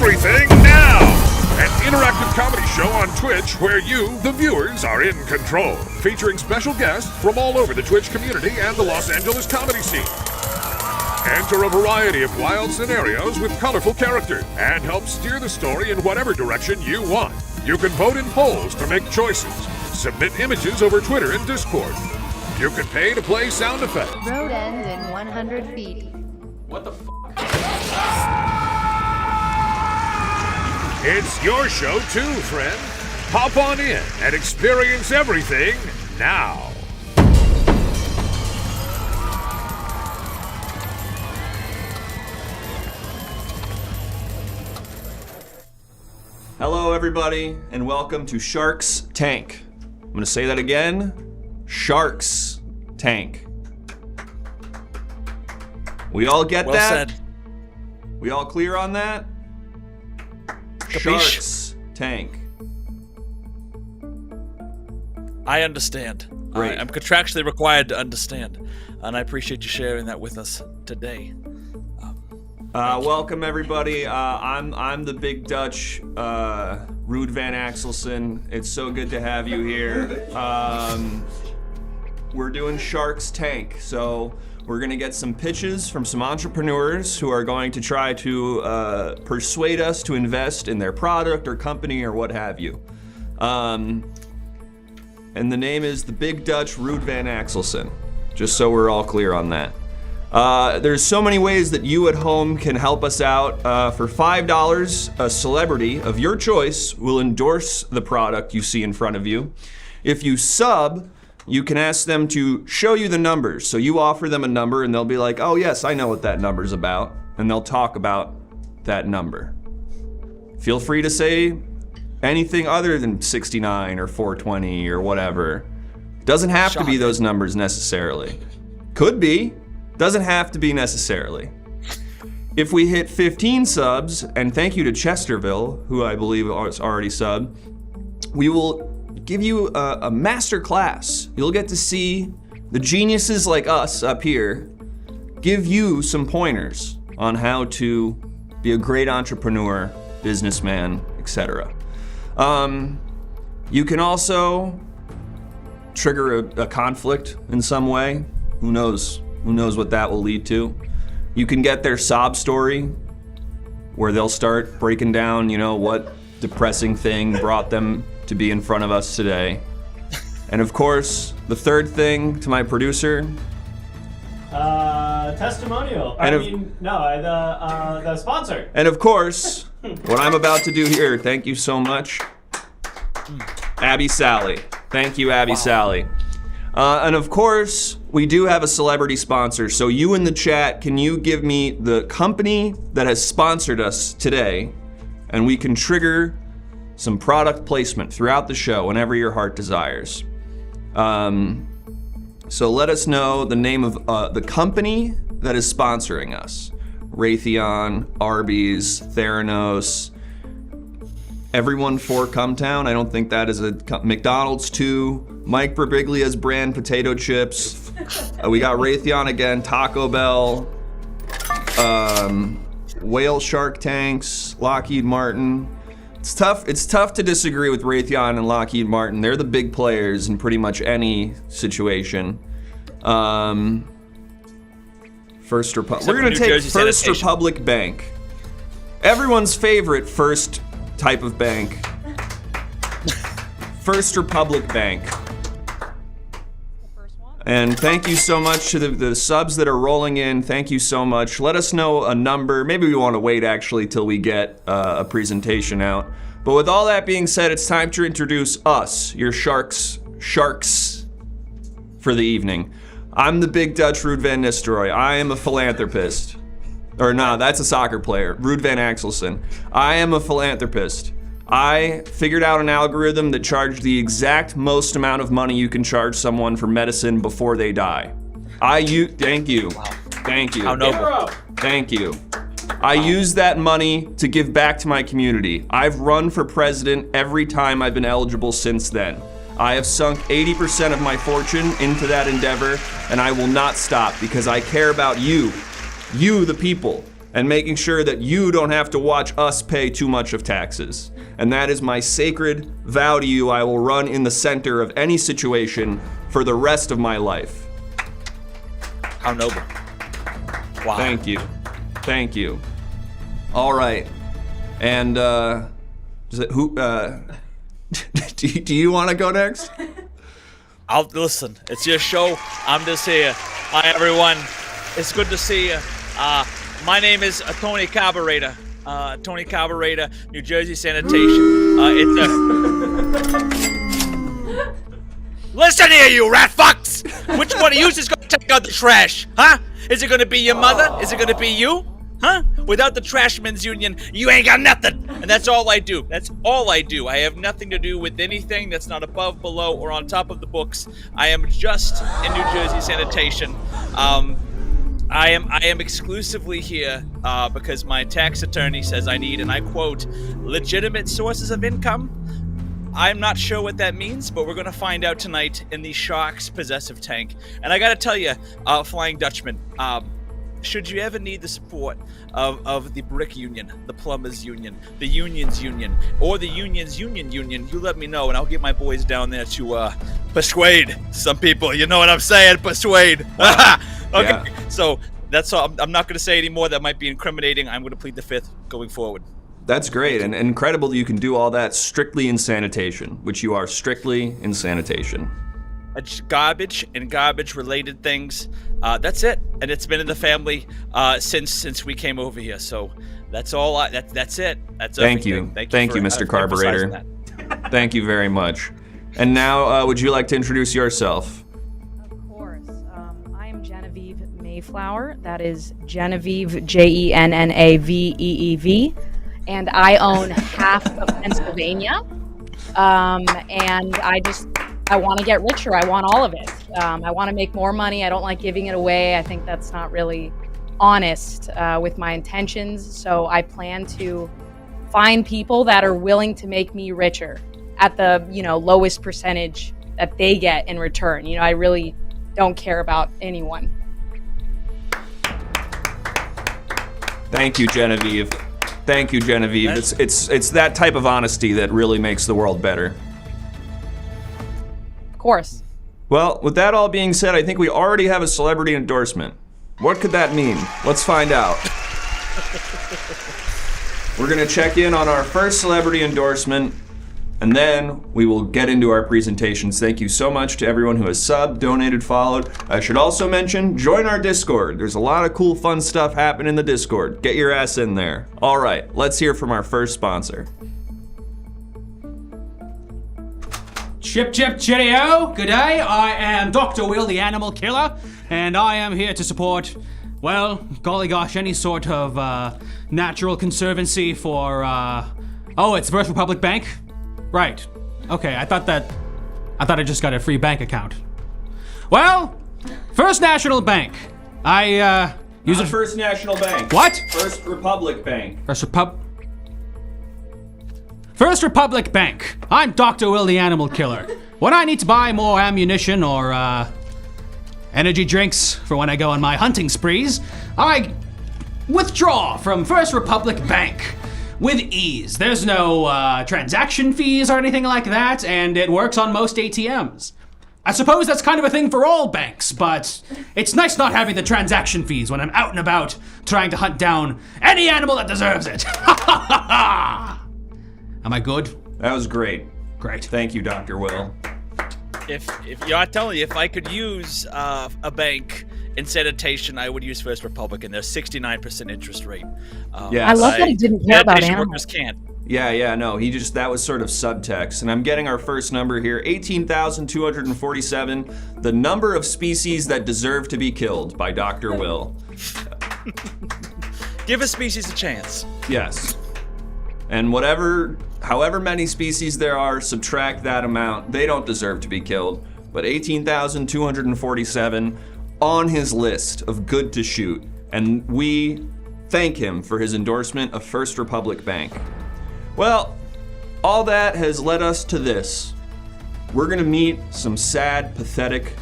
Everything Now, an interactive comedy show on Twitch where you, the viewers, are in control, featuring special guests from all over the Twitch community and the Los Angeles comedy scene. Enter a variety of wild scenarios with colorful characters and help steer the story in whatever direction you want. You can vote in polls to make choices, submit images over Twitter and Discord. You can pay to play sound effects. Road ends in 100 feet. What the f***? It's your show too, friend. Hop on in and experience everything now. Hello, everybody, and welcome to Shark's Tank. I'm gonna say that again. Shark's Tank. We all get Well that? said. We all clear on that? Capiche? Shark's Tank. I understand. Great. I'm contractually required to understand, and I appreciate you sharing that with us today. Welcome, everybody. I'm the Big Dutch, Ruud Van Axelson. It's so good to have you here. We're doing Shark's Tank, so we're gonna get some pitches from some entrepreneurs who are going to try to persuade us to invest in their product or company or what have you. And the name is the Big Dutch Ruud Van Axelson, just so we're all clear on that. There's so many ways that you at home can help us out. For $5, a celebrity of your choice will endorse the product you see in front of you. If you sub, you can ask them to show you the numbers. So you offer them a number and they'll be like, oh yes, I know what that number's about. And they'll talk about that number. Feel free to say anything other than 69 or 420 or whatever. Doesn't have to be those numbers necessarily. Could be. Doesn't have to be necessarily. If we hit 15 subs, and thank you to Chesterville, who I believe is already subbed, we will give you a master class. You'll get to see the geniuses like us up here give you some pointers on how to be a great entrepreneur, businessman, etc. You can also trigger a conflict in some way. Who knows? Who knows what that will lead to? You can get their sob story where they'll start breaking down, what depressing thing brought them to be in front of us today. And of course, the third thing to my producer. Testimonial. The sponsor. And of course, what I'm about to do here, thank you so much, Abby Sally. Thank you, Abby Sally. And of course, we do have a celebrity sponsor. So you in the chat, can you give me the company that has sponsored us today? And we can trigger some product placement throughout the show whenever your heart desires. So let us know the name of the company that is sponsoring us. Raytheon, Arby's, Theranos, Everyone for Cumtown. I don't think that is a McDonald's too. Mike Birbiglia's brand potato chips. We got Raytheon again, Taco Bell, whale shark tanks, Lockheed Martin. It's tough to disagree with Raytheon and Lockheed Martin. They're the big players in pretty much any situation. First Republic. We're gonna take First Republic Bank. Everyone's favorite first type of bank. First Republic Bank. And thank you so much to the subs that are rolling in. Thank you so much. Let us know a number. Maybe we want to wait actually till we get a presentation out. But with all that being said, it's time to introduce us, your sharks for the evening. I'm the Big Dutch Ruud Van Nistelrooy. I am a philanthropist. Or no, that's a soccer player, Ruud Van Axelson. I am a philanthropist. I figured out an algorithm that charged the exact most amount of money you can charge someone for medicine before they die. Thank you. Wow. Thank you. How noble. Thank you. I use that money to give back to my community. I've run for president every time I've been eligible since then. I have sunk 80% of my fortune into that endeavor, and I will not stop because I care about you, the people. and making sure that you don't have to watch us pay too much of taxes. And that is my sacred vow to you. I will run in the center of any situation for the rest of my life. How noble. Wow. Thank you. Thank you. All right. And do you want to go next? I'll listen. It's your show. I'm just here. Hi, everyone. It's good to see you. My name is Tony Carburetor. Tony Carburetor, New Jersey Sanitation. Listen here, you rat fucks! Which one of you is going to take out the trash? Huh? Is it going to be your mother? Is it going to be you? Huh? Without the Trashmen's Union, you ain't got nothing. And that's all I do. That's all I do. I have nothing to do with anything that's not above, below, or on top of the books. I am just in New Jersey Sanitation. I am exclusively here because my tax attorney says I need, and I quote, legitimate sources of income. I'm not sure what that means, but we're going to find out tonight in the Shark's possessive tank. And I got to tell you, Flying Dutchman, should you ever need the support of the Brick Union, the Plumbers Union, the Unions Union, or the Unions Union, you let me know, and I'll get my boys down there to persuade some people. You know what I'm saying? Persuade. Okay, Yeah. So that's all. I'm not going to say any more that might be incriminating. I'm going to plead the fifth going forward. That's great, and incredible that you can do all that strictly in sanitation, which you are strictly in sanitation. It's garbage and garbage-related things. That's it, and it's been in the family since we came over here. So that's all. That's it. That's Thank everything. you. Thank you, Mr. Carburetor. That. Thank you very much. And now, would you like to introduce yourself? Of course. I am Genevieve Mayflower. That is Genevieve, Jennaveev, and I own half of Pennsylvania. And I want to get richer. I want all of it. I want to make more money. I don't like giving it away. I think that's not really honest with my intentions. So I plan to find people that are willing to make me richer at the, lowest percentage that they get in return. I really don't care about anyone. Thank you, Genevieve. Thank you, Genevieve. It's that type of honesty that really makes the world better. Of course. Well, with that all being said, I think we already have a celebrity endorsement. What could that mean? Let's find out. We're gonna check in on our first celebrity endorsement, and then we will get into our presentations. Thank you so much to everyone who has subbed, donated, followed. I should also mention, join our Discord. There's a lot of cool, fun stuff happening in the Discord. Get your ass in there. All right, let's hear from our first sponsor. Chip chip cheerio, good day. I am Dr. Will the Animal Killer, and I am here to support, well, golly gosh, any sort of natural conservancy for, it's First Republic Bank? Right. Okay, I thought I just got a free bank account. Well, First National Bank. I use it. First National Bank. What? First Republic Bank. First Republic Bank. I'm Dr. Will the Animal Killer. When I need to buy more ammunition or energy drinks for when I go on my hunting sprees, I withdraw from First Republic Bank with ease. There's no transaction fees or anything like that, and it works on most ATMs. I suppose that's kind of a thing for all banks, but it's nice not having the transaction fees when I'm out and about trying to hunt down any animal that deserves it. Am I good? That was great. Great. Thank you, Dr. Will. If you're telling you, if I could use a bank in sanitation, I would use First Republic, and there's 69% interest rate. Yes. I love that he didn't care about sanitation animals. workers can't. Yeah, no, that was sort of subtext. And I'm getting our first number here, 18,247, the number of species that deserve to be killed by Dr. Will. Give a species a chance. Yes. And however many species there are, subtract that amount. They don't deserve to be killed. But 18,247 on his list of good to shoot. And we thank him for his endorsement of First Republic Bank. Well, all that has led us to this. We're gonna meet some sad, pathetic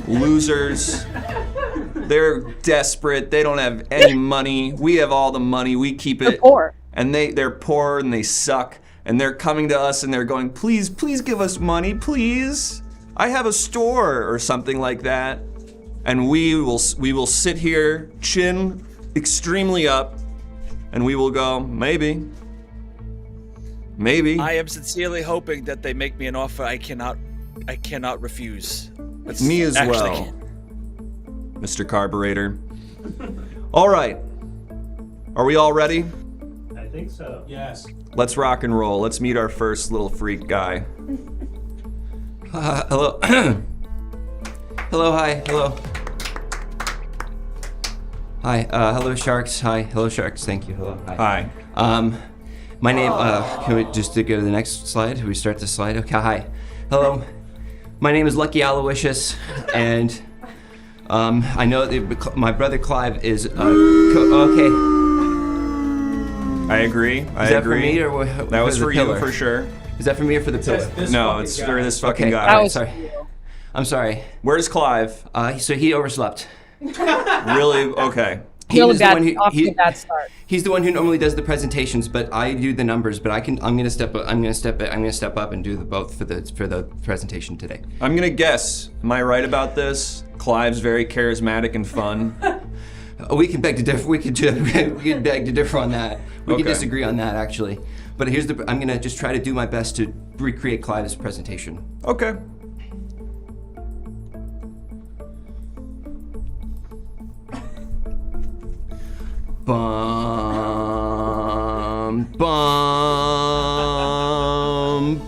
losers. They're desperate. They don't have any money. We have all the money. We keep it. They're poor. And they're poor and they suck. And they're coming to us and they're going, please give us money, please. I have a store or something like that. And we will sit here, chin extremely up, and we will go, maybe. I am sincerely hoping that they make me an offer I cannot refuse. Me as well, can't. Mr. Carburetor. All right. Are we all ready? I think so. Yes. Let's rock and roll. Let's meet our first little freak guy. Hello. Hello, hi, hello. Hi, hello, sharks. Hi, hello, sharks. Thank you. Hello. Hi. My name, can we just go to the next slide? Can we start the slide? Okay, hi. Hello. My name is Lucky Aloysius, and I know that my brother Clive is, okay. I agree. Is that for me or what? That was for you, for sure. Is that for me or for the pillar? No, it's for this fucking guy. That was sorry. I'm sorry. Where's Clive? So he overslept. Really? Okay. really bad, off to a bad start. He's the one who normally does the presentations, but I do the numbers. But I'm gonna step up and do both for the presentation today. I'm gonna guess. Am I right about this? Clive's very charismatic and fun. We can beg to differ. We can beg to differ on that. We can disagree on that actually. But I'm gonna just try to do my best to recreate Clive's presentation. Okay. Bum, bum, bum,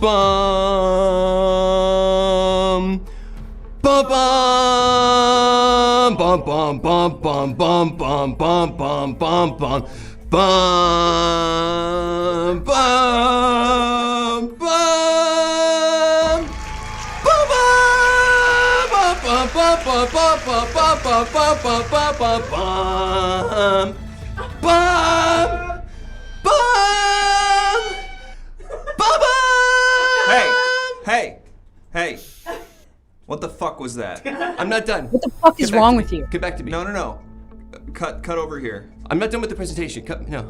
bum, bum, bum, bum, bum, bum, bum, bum, bum, bum, bum, bum, bum, bum, bum. Bum! Bum! Bum! Hey! What the fuck was that? I'm not done. What the fuck is wrong with you? Get back to me. No. Cut over here. I'm not done with the presentation. No.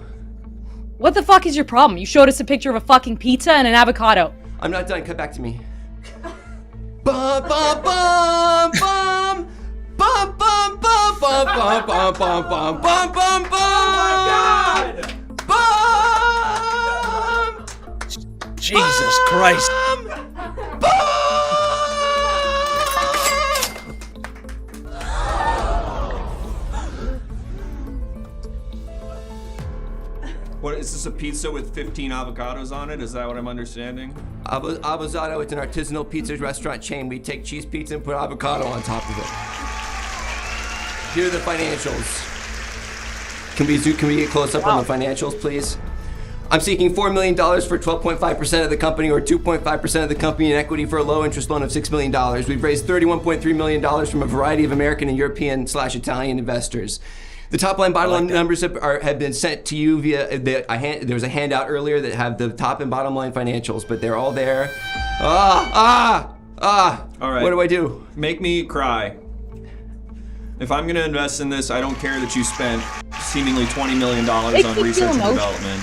What the fuck is your problem? You showed us a picture of a fucking pizza and an avocado. I'm not done. Cut back to me. Bum bum bum bum. Bum bum bum bum bum bum bum bum bum bum bum. Bum. Jesus Christ. What is this, a pizza with 15 avocados on it? Is that what I'm understanding? Abbazzado, it's an artisanal pizza restaurant chain. We take cheese pizza and put avocado on top of it. Here are the financials. Can we get close up on the financials, please? I'm seeking $4 million for 12.5% of the company or 2.5% of the company in equity for a low interest loan of $6 million. We've raised $31.3 million from a variety of American and European/Italian investors. The top line, bottom line numbers have been sent to you via there was a handout earlier that have the top and bottom line financials, but they're all there. All right. What do I do? Make me cry. If I'm gonna invest in this, I don't care that you spent seemingly $20 million on research and development.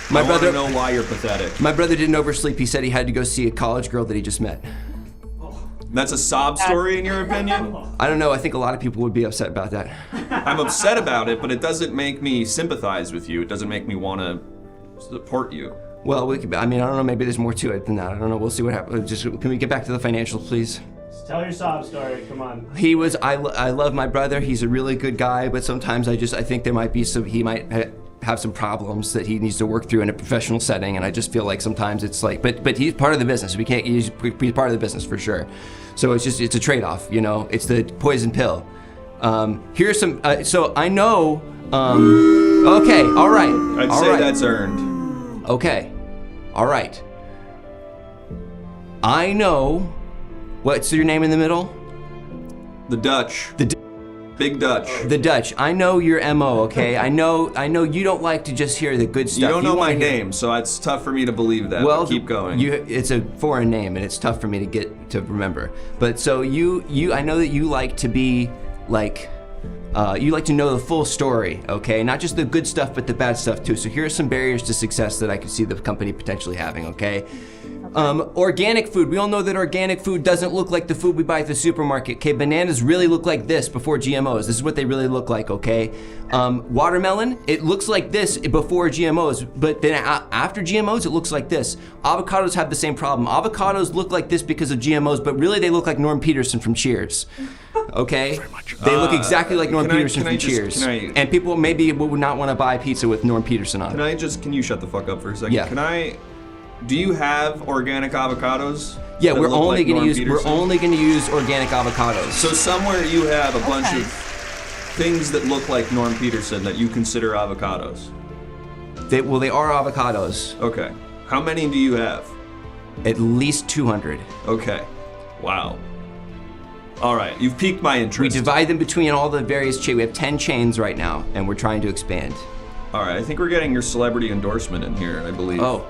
I want to know why you're pathetic. My brother didn't oversleep. He said he had to go see a college girl that he just met. That's a sob story in your opinion? I don't know. I think a lot of people would be upset about that. I'm upset about it, but it doesn't make me sympathize with you. It doesn't make me want to support you. Well, I don't know. Maybe there's more to it than that. I don't know. We'll see what happens. Can we get back to the financials, please? Just tell your sob story. Come on. I love my brother. He's a really good guy, but sometimes I think there might be he might have some problems that he needs to work through in a professional setting, and I just feel like sometimes it's like, but he's part of the business. He's part of the business for sure. So it's a trade-off, you know. It's the poison pill. Here's some. So I know. Okay. All right. I'd say that's earned. Okay. All right. I know. What's your name in the middle? The Dutch. Big Dutch. The Dutch. I know your MO, okay? I know you don't like to just hear the good stuff. You don't know my wanna hear- name, so it's tough for me to believe that. Well, but keep going. It's a foreign name, and it's tough for me to get to remember. But so I know that you like to be like, you like to know the full story, okay? Not just the good stuff, but the bad stuff too. So here are some barriers to success that I can see the company potentially having, okay? Organic food. We all know that organic food doesn't look like the food we buy at the supermarket. Okay, bananas really look like this before GMOs. This is what they really look like, okay? Watermelon, it looks like this before GMOs, but then after GMOs, it looks like this. Avocados have the same problem. Avocados look like this because of GMOs, but really they look like Norm Peterson from Cheers. Okay? They look exactly like Norm Peterson from Cheers. And people maybe would not want to buy pizza with Norm Peterson on it. Can you shut the fuck up for a second? Yeah. Do you have organic avocados? Yeah, we're look only like going to Norm use Peterson? organic avocados. So somewhere you have a bunch of things that look like Norm Peterson that you consider avocados. They are avocados. Okay. How many do you have? At least 200. Okay. Wow. All right, you've piqued my interest. We divide them between all the various chains. We have 10 chains right now, and we're trying to expand. All right, I think we're getting your celebrity endorsement in here, I believe. Oh.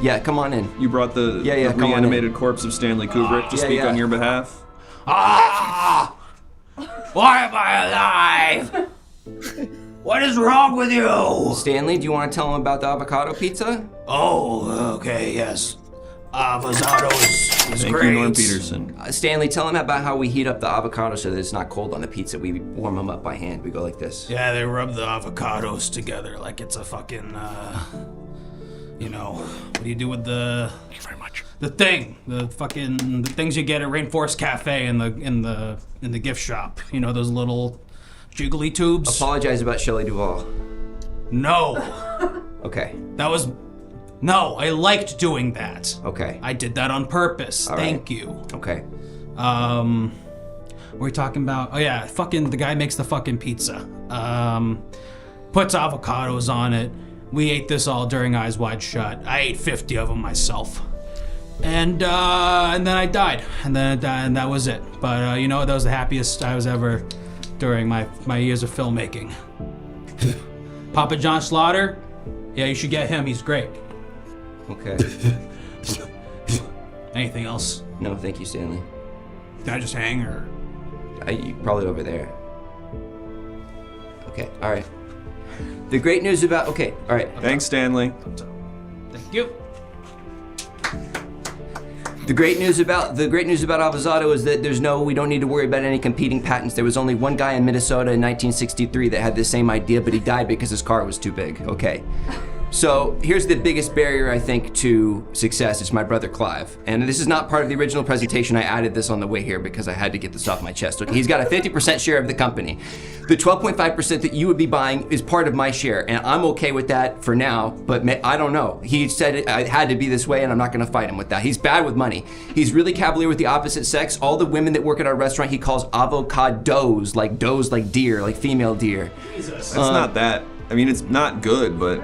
Yeah, come on in. You brought the come on reanimated corpse of Stanley Kubrick to speak on your behalf? Ah! Why am I alive? What is wrong with you? Stanley, do you want to tell him about the avocado pizza? Oh, okay, yes. Avocado is Thank great. you, Norm Peterson. Stanley, tell him about how we heat up the avocado so that it's not cold on the pizza. We warm them up by hand. We go like this. Yeah, they rub the avocados together like it's a fucking, what do you do with the... Thank you very much. The things you get at Rainforest Cafe in the gift shop. You know, those little jiggly tubes. Apologize about Shelley Duvall. No. Okay. No, I liked doing that. Okay. I did that on purpose. Thank you. Okay. What are we talking about? Oh yeah, the guy makes the fucking pizza. Puts avocados on it. We ate this all during Eyes Wide Shut. I ate 50 of them myself. And then I died. And that was it. But that was the happiest I was ever during my years of filmmaking. Papa John Slaughter? Yeah, you should get him. He's great. Okay. Anything else? No, thank you, Stanley. Can I just hang or? Probably over there. Okay, all right. The great news about, okay, all right. Thanks, Stanley. Thank you. The great news about Avocado is that we don't need to worry about any competing patents. There was only one guy in Minnesota in 1963 that had the same idea, but he died because his car was too big. Okay. So here's the biggest barrier, I think, to success. It's my brother Clive. And this is not part of the original presentation. I added this on the way here because I had to get this off my chest. Okay, he's got a 50% share of the company. The 12.5% that you would be buying is part of my share, and I'm okay with that for now, but I don't know. He said it had to be this way, and I'm not gonna fight him with that. He's bad with money. He's really cavalier with the opposite sex. All the women that work at our restaurant, he calls avocados, like does, like deer, like female deer. Jesus. That's not that. I mean, it's not good, but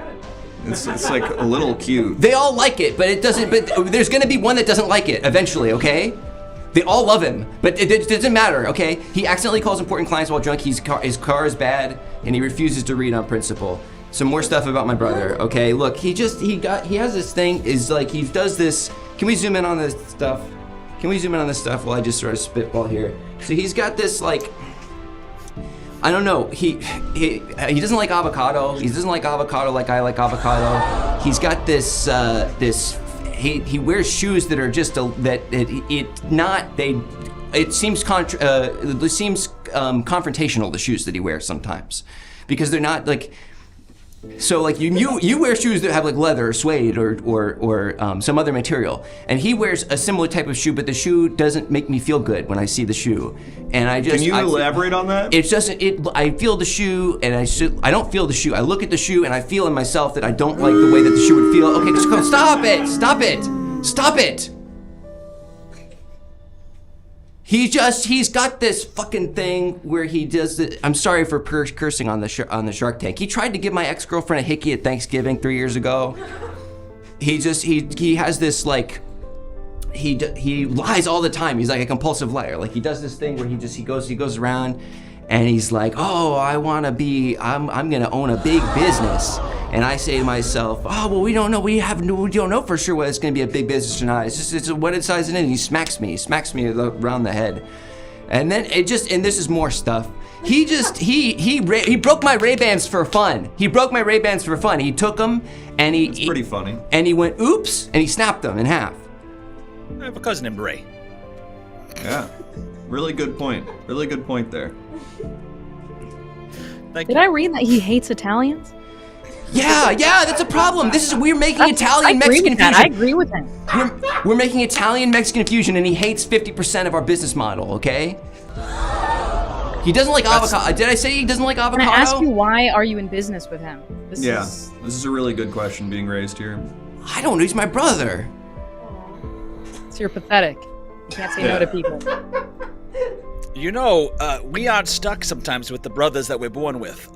it's like a little cute. They all like it, but it doesn't. But there's gonna be one that doesn't like it eventually. Okay, they all love him, but it doesn't matter. Okay, he accidentally calls important clients while drunk. His car is bad, and he refuses to read on principle. Some more stuff about my brother. Okay, look, he has this thing. Is like he does this. Can we zoom in on this stuff? Can we zoom in on this stuff while I just sort of spitball here? So he's got this like. I don't know. He doesn't like avocado. He doesn't like avocado like I like avocado. He's got this he wears shoes that are just it seems confrontational, the shoes that he wears sometimes, because they're not like. So like you wear shoes that have like leather or suede or some other material, and he wears a similar type of shoe, but the shoe doesn't make me feel good when I see the shoe, and I just. Can you elaborate on that? It's just I feel the shoe, and I don't feel the shoe. I look at the shoe, and I feel in myself that I don't like the way that the shoe would feel. Okay, just go. Stop it. He's got this fucking thing where he does the. I'm sorry for cursing on the Shark Tank. He tried to give my ex-girlfriend a hickey at Thanksgiving 3 years ago. He has this like he lies all the time. He's like a compulsive liar. Like he does this thing where he goes around and he's like, oh, I'm gonna own a big business. And I say to myself, oh, well, we don't know. We don't know for sure whether it's gonna be a big business or not. It's what size it is. And he smacks me around the head. And then and this is more stuff. He broke my Ray-Bans for fun. He took them and It's pretty funny. And he went, oops, and he snapped them in half. I have a cousin named Ray. Yeah. Really good point. Really good point there. Thank Did you. I read that he hates Italians? Yeah, that's a problem. We're making Italian Mexican fusion. I agree with him. We're making Italian Mexican fusion, and he hates 50% of our business model. Okay. He doesn't like avocado. Did I say he doesn't like avocado? Can I ask you why are you in business with him? This I don't know. He's my brother. So you're pathetic. You can't say no to people. You know, we aren't stuck sometimes with the brothers that we're born with.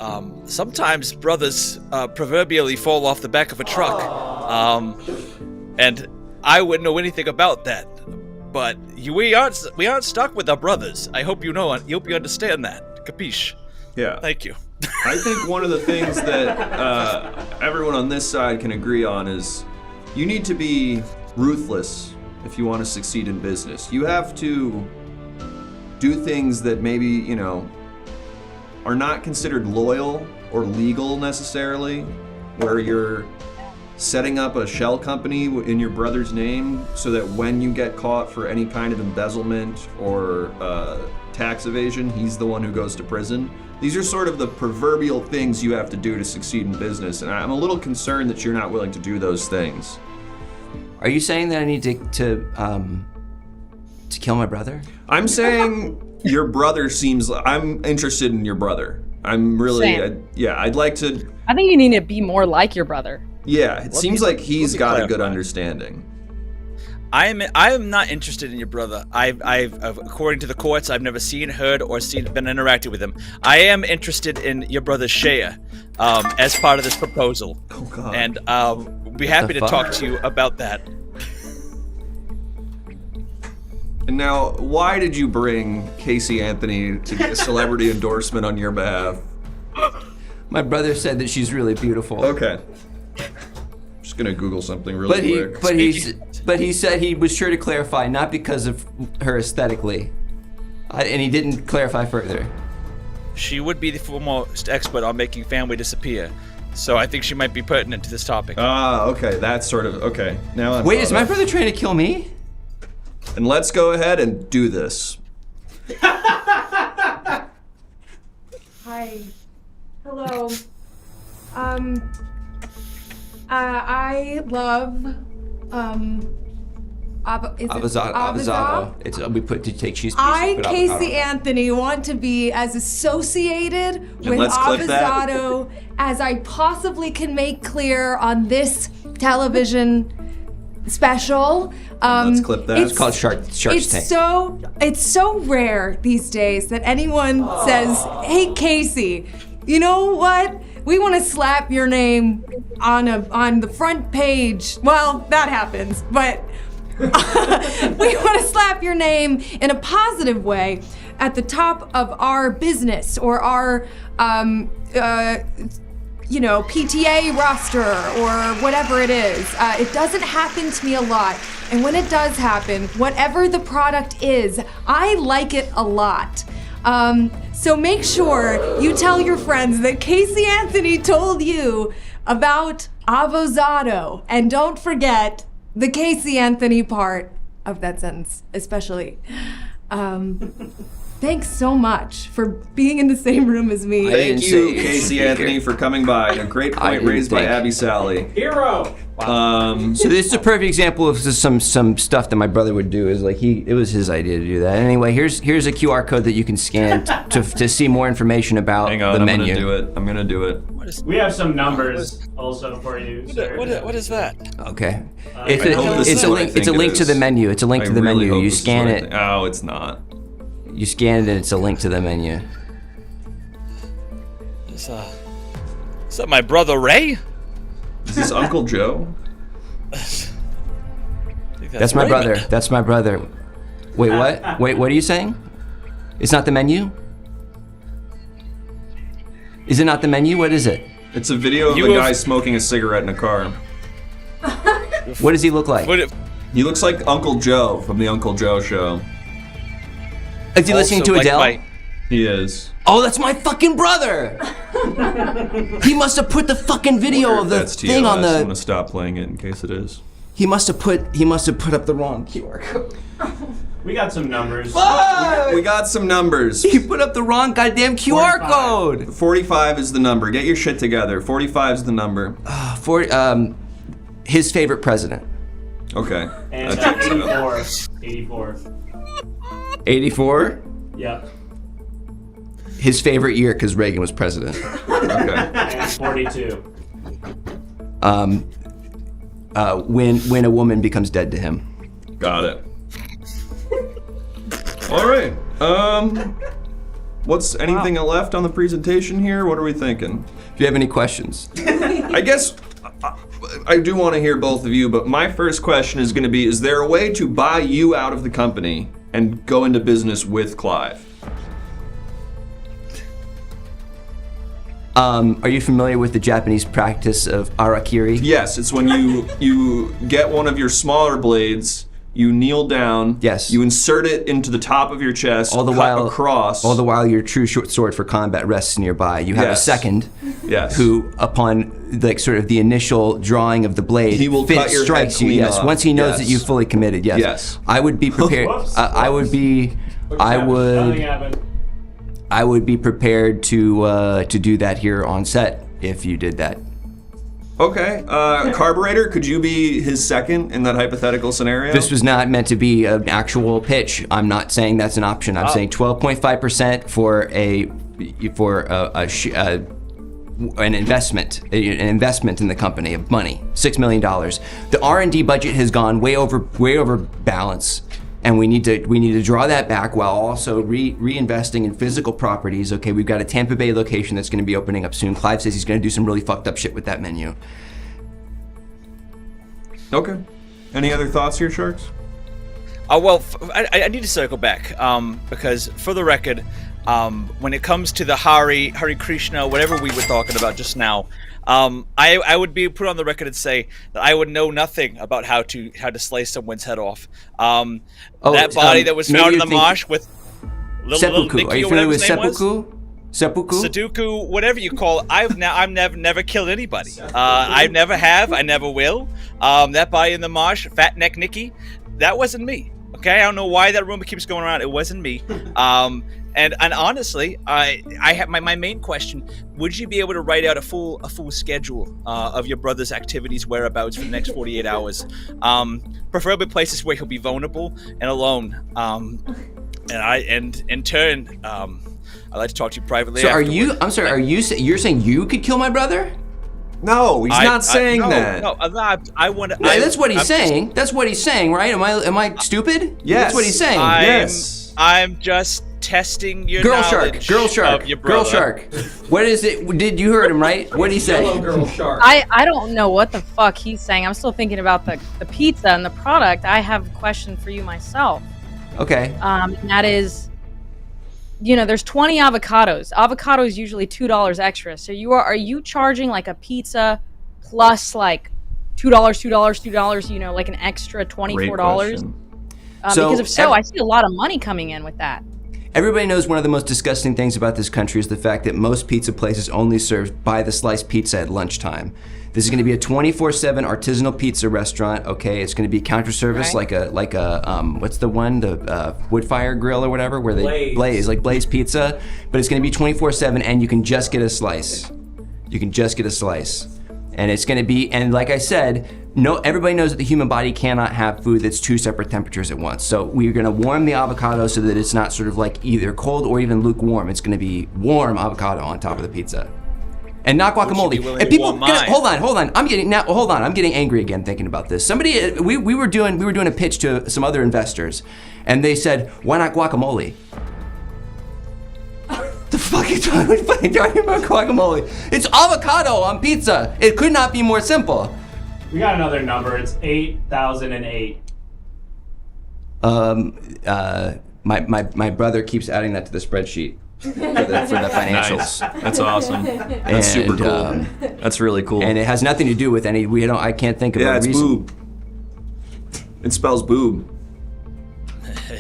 Sometimes brothers proverbially fall off the back of a truck. And I wouldn't know anything about that. But we aren't stuck with our brothers. I hope you know. I hope you understand that. Capiche? Yeah. Thank you. I think one of the things that everyone on this side can agree on is you need to be ruthless if you want to succeed in business. You have to do things that maybe, are not considered loyal or legal necessarily, where you're setting up a shell company in your brother's name so that when you get caught for any kind of embezzlement or tax evasion, he's the one who goes to prison. These are sort of the proverbial things you have to do to succeed in business, and I'm a little concerned that you're not willing to do those things. Are you saying that I need to kill my brother? I'm saying your brother I'm interested in your brother. I'm really, I'd like to. I think you need to be more like your brother. Yeah, it seems like he's got a good understanding. I am not interested in your brother. I've according to the courts, I've never seen, heard, or been interacted with him. I am interested in your brother Shea, as part of this proposal. Oh God. And we'll be happy to talk to you about that. And now, why did you bring Casey Anthony to get a celebrity endorsement on your behalf? My brother said that she's really beautiful. Okay. Just gonna Google something really quick. But he said he was sure to clarify, not because of her aesthetically, and he didn't clarify further. She would be the foremost expert on making family disappear, so I think she might be pertinent to this topic. Ah, okay. That's sort of okay. Now, Wait, is my brother trying to kill me? And let's go ahead and do this. Hi. Hello. I love avocado. It's we take cheese pieces. I, put Casey avocado. Anthony, want to be as associated with let's clip that. avocado as I possibly can make clear on this television special. Let's clip that. It's called Shark's Tank. It's so rare these days that anyone says, "Hey, Casey, you know what? We want to slap your name on the front page." Well, that happens, but we want to slap your name in a positive way at the top of our business or our PTA roster or whatever it is. It doesn't happen to me a lot. And when it does happen, whatever the product is, I like it a lot. So make sure you tell your friends that Casey Anthony told you about avocado. And don't forget the Casey Anthony part of that sentence, especially. Thanks so much for being in the same room as me. Thank you, Casey Anthony, for coming by. A great point raised by Abby Sally. Hero! So this is a perfect example of some stuff that my brother would do. Is like it was his idea to do that. Anyway, here's a QR code that you can scan to see more information about Hang on, the I'm menu. I'm gonna do it. We have some numbers also for you, sir. What is that? Okay. I hope this is what I think It's a link it to the is. menu. It's a link I to the really menu. hope You this is scan what I it. think. Oh, it's not. You scan it and it's a link to the menu. Is that my brother Ray? Is this Uncle Joe? That's my brother. That's my brother. Wait, what? Wait, what are you saying? It's not the menu? Is it not the menu? What is it? It's a video of a guy smoking a cigarette in a car. What does he look like? He looks like Uncle Joe from the Uncle Joe show. Is he listening to Adele? He is. Oh, that's my fucking brother! He must have put the fucking video of the That's thing TOS. on the. I'm gonna stop playing it in case it is. He must have put up the wrong QR code. We got some numbers. We got some numbers. He put up the wrong goddamn QR 45. code. 45 is the number. Get your shit together. 45 is the number. His favorite president. Okay. And That checks out. 84. 84. Yep. His favorite year because Reagan was president. Okay. And 42. When a woman becomes dead to him. Got it. All right. What's anything left on the presentation here? What are we thinking? If you have any questions. I guess I do want to hear both of you, but my first question is going to be, is there a way to buy you out of the company and go into business with Clive? Are you familiar with the Japanese practice of arakiri? Yes, it's when you get one of your smaller blades, you kneel down, yes, you insert it into the top of your chest, all the cut while across. All the while your true short sword for combat rests nearby. You have a second who, upon like sort of the initial drawing of the blade, he will cut your strikes head you. clean Yes, off. once he knows that you've fully committed. Yes. Yes. I would be prepared. Nothing happened. I would be prepared to do that here on set if you did that. Okay, Carburetor, could you be his second in that hypothetical scenario? This was not meant to be an actual pitch. I'm not saying that's an option. I'm saying 12.5% for an investment in the company of money, $6 million. The R&D budget has gone way over balance, and we need to draw that back while also reinvesting in physical properties. Okay, we've got a Tampa Bay location that's going to be opening up soon. Clive says he's going to do some really fucked up shit with that menu. Okay. Any other thoughts here, Sharks? Well, I need to circle back because, for the record, when it comes to the Hare Krishna, whatever we were talking about just now, I would be put on the record and say that I would know nothing about how to slice someone's head off. That body that was found in the marsh with little seppuku. Nicky, Are you or familiar whatever with his name was. seppuku? Sudoku, whatever you call it. I've never killed anybody. I never have. I never will. That body in the marsh, Fat Neck Nicky, that wasn't me. Okay, I don't know why that rumor keeps going around. It wasn't me. And honestly, I have my main question: would you be able to write out a full schedule of your brother's activities, whereabouts for the next 48 hours? Preferably places where he'll be vulnerable and alone. And in turn, I'd like to talk to you privately. So afterward. I'm sorry. You're saying you could kill my brother? No, he's not saying that. No, I want to. That's what he's saying. That's what he's saying, right? Am I stupid? Yes. That's what he's saying. Yes. I'm just testing your Girl knowledge shark. of your brother. Girl shark. What is it? Did you heard him right? What did he say? Yellow girl shark. I don't know what the fuck he's saying. I'm still thinking about the pizza and the product. I have a question for you myself. Okay. And that is, there's 20 avocados. Avocado is usually $2 extra. So are you charging like a pizza plus like $2, like an extra $24? Because if so, I see a lot of money coming in with that. Everybody knows one of the most disgusting things about this country is the fact that most pizza places only serve by the slice pizza at lunchtime. This is going to be a 24/7 artisanal pizza restaurant. Okay, it's going to be counter service, like a what's the one, the wood fire grill or whatever, where they blaze pizza. But it's going to be 24/7, and you can just get a slice. And it's going to be, and like I said, everybody knows that the human body cannot have food that's two separate temperatures at once. So we're going to warm the avocado so that it's not sort of like either cold or even lukewarm. It's going to be warm avocado on top of the pizza. And not guacamole. And people, hold on. I'm getting angry again thinking about this. Somebody, we were doing a pitch to some other investors, and they said, "Why not guacamole?" The fuck are you talking about guacamole? It's avocado on pizza. It could not be more simple. We got another number. It's 8,008. My brother keeps adding that to the spreadsheet for the financials. Nice. That's awesome. That's super cool. That's really cool. And it has nothing to do with any. I can't think of a it's reason. boob. It spells boob.